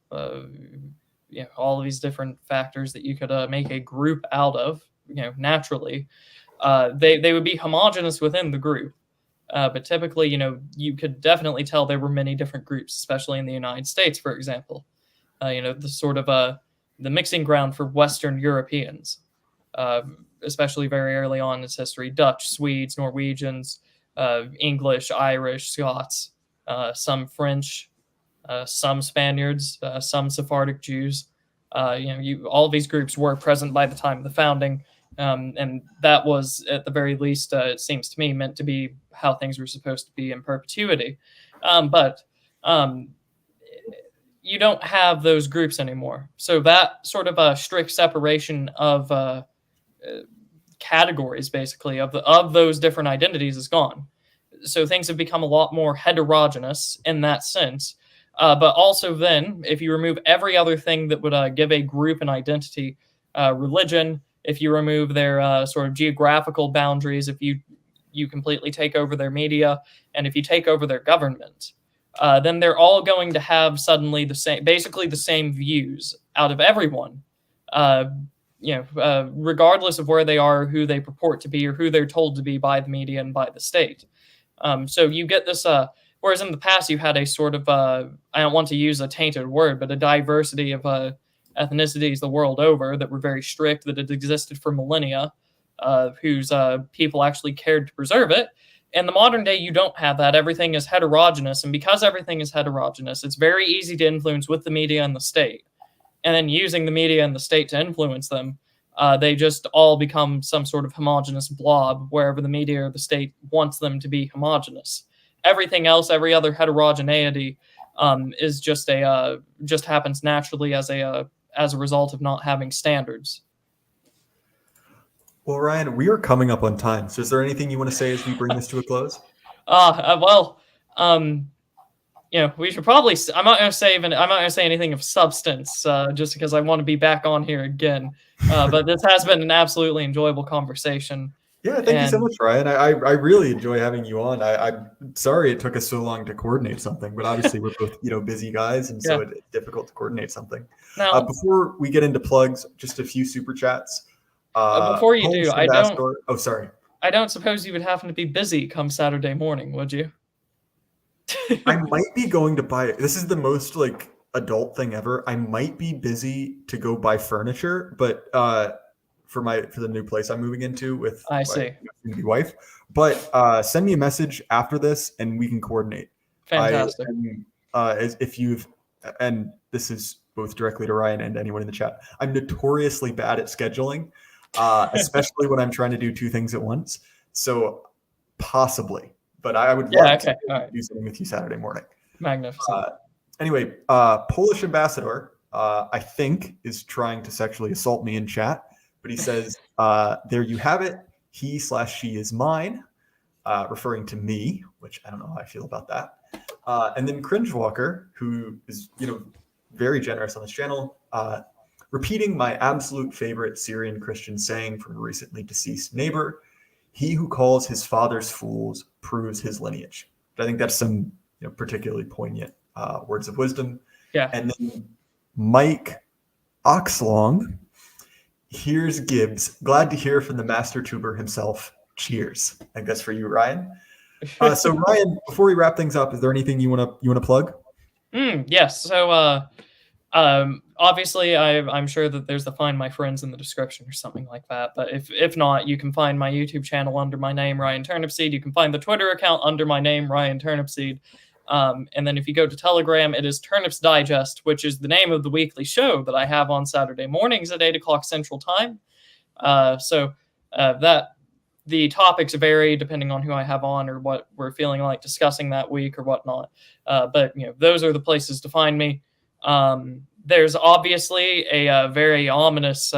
all of these different factors that you could make a group out of, naturally. They would be homogenous within the group. But typically, you could definitely tell there were many different groups, especially in the United States, for example. The sort of the mixing ground for Western Europeans, especially very early on in its history. Dutch, Swedes, Norwegians, English, Irish, Scots, some French, some Spaniards, some Sephardic Jews. All of these groups were present by the time of the founding. And that was, at the very least, it seems to me, meant to be how things were supposed to be in perpetuity. But you don't have those groups anymore. So that sort of a strict separation of categories, basically, of those different identities is gone. So things have become a lot more heterogeneous in that sense. But also then, if you remove every other thing that would give a group an identity, religion, if you remove their sort of geographical boundaries, if you completely take over their media, and if you take over their government, then they're all going to have suddenly basically the same views out of everyone, regardless of where they are, who they purport to be, or who they're told to be by the media and by the state. So you get this, whereas in the past you had a sort of, I don't want to use a tainted word, but a diversity of ethnicities the world over that were very strict, that had existed for millennia, whose people actually cared to preserve it. In the modern day, you don't have that. Everything is heterogeneous, and because everything is heterogeneous, it's very easy to influence with the media and the state. And then using the media and the state to influence them, they just all become some sort of homogenous blob wherever the media or the state wants them to be homogenous. Everything else, every other heterogeneity, is just happens naturally as a result of not having standards. Well, Ryan, we are coming up on time. So is there anything you want to say as we bring this to a close? We should probably, I'm not going to say anything of substance, just because I want to be back on here again. But this has been an absolutely enjoyable conversation. Yeah, thank you so much, Ryan. I really enjoy having you on. I'm sorry it took us so long to coordinate something, but obviously we're both, busy guys, and so it's difficult to coordinate something. Now, before we get into plugs, just a few super chats. Before you do, I don't. Oh, sorry. I don't suppose you would happen to be busy come Saturday morning, would you? I might be going to buy. This is the most adult thing ever. I might be busy to go buy furniture, but for the new place I'm moving into with my wife. But send me a message after this, and we can coordinate. Fantastic. And this is both directly to Ryan and anyone in the chat. I'm notoriously bad at scheduling, especially when I'm trying to do two things at once. So possibly, but I would love to do something with you Saturday morning. Magnificent. Anyway, Polish ambassador, I think, is trying to sexually assault me in chat, but he says, there you have it. He/she is mine, referring to me, which I don't know how I feel about that. And then Cringewalker, who is, very generous on this channel, repeating my absolute favorite Syrian Christian saying from a recently deceased neighbor: "He who calls his fathers fools proves his lineage." I think that's some particularly poignant words of wisdom. Yeah. And then Mike Oxlong, here's Gibbs. Glad to hear from the master tuber himself. Cheers. I think that's for you, Ryan. So Ryan, before we wrap things up, is there anything you want to plug? Yes. So obviously I'm sure that there's the Find My Friends in the description or something like that. But if not, you can find my YouTube channel under my name, Ryan Turnipseed. You can find the Twitter account under my name, Ryan Turnipseed. And then if you go to Telegram, it is Turnips Digest, which is the name of the weekly show that I have on Saturday mornings at 8 o'clock Central Time. So the topics vary depending on who I have on or what we're feeling like discussing that week or whatnot. But those are the places to find me. there's obviously a very ominous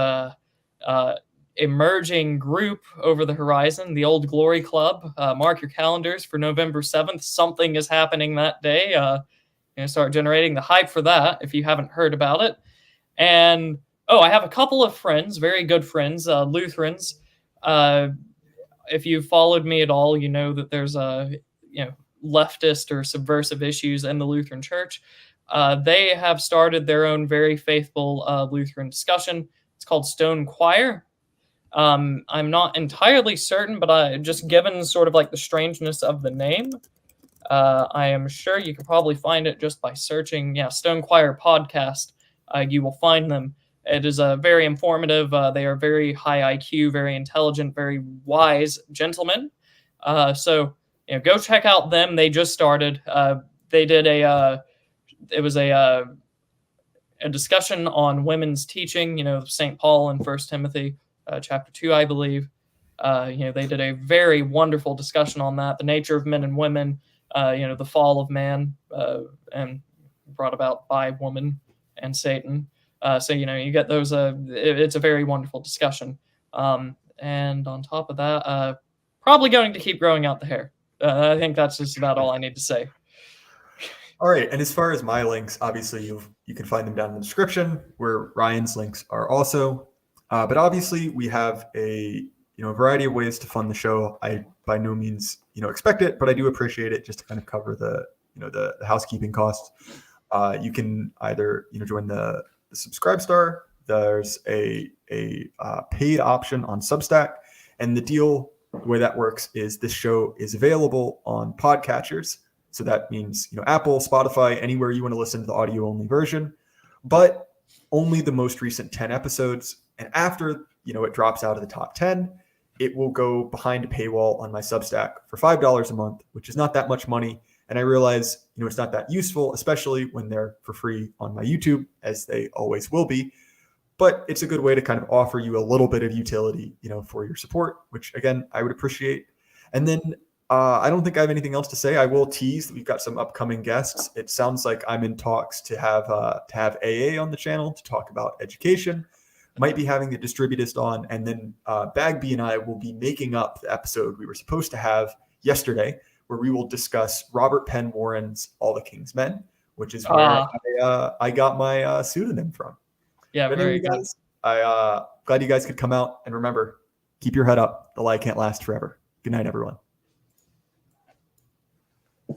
emerging group over the horizon, the Old Glory Club. Mark your calendars for November 7th. Something is happening that day. Start generating the hype for that if you haven't heard about it. And I have a couple of friends, very good friends, Lutherans. If you've followed me at all, you know that there's leftist or subversive issues in the Lutheran Church. They have started their own very faithful Lutheran discussion. It's called Stone Choir. I'm not entirely certain, but just given sort of like the strangeness of the name, I am sure you could probably find it just by searching, Stone Choir podcast. You will find them. It is very informative. They are very high IQ, very intelligent, very wise gentlemen. So go check out them. They just started. They did a discussion on women's teaching. St. Paul in 1 Timothy chapter 2, I believe. They did a very wonderful discussion on that, the nature of men and women. The fall of man, and brought about by woman and Satan. So you get those. It's a very wonderful discussion. And on top of that, probably going to keep growing out the hair. I think that's just about all I need to say. All right, and as far as my links, obviously you can find them down in the description, where Ryan's links are also. But obviously we have a variety of ways to fund the show. I by no means expect it, but I do appreciate it just to kind of cover the housekeeping costs. You can either join the Subscribe Star. There's a paid option on Substack, and the way that works is this show is available on podcatchers. So that means Apple, Spotify, anywhere you want to listen to the audio only version, but only the most recent 10 episodes. And after it drops out of the top 10, it will go behind a paywall on my Substack for $5 a month, which is not that much money. And I realize, it's not that useful, especially when they're for free on my YouTube, as they always will be. But it's a good way to kind of offer you a little bit of utility, for your support, which again, I would appreciate. And then I don't think I have anything else to say. I will tease that we've got some upcoming guests. It sounds like I'm in talks to have AA on the channel to talk about education. Might be having the distributist on, and then Bagby and I will be making up the episode we were supposed to have yesterday, where we will discuss Robert Penn Warren's All the King's Men, which is where I got my pseudonym from. Yeah, but very anyway, good. guys, I glad you guys could come out, and remember, keep your head up. The lie can't last forever. Good night, everyone.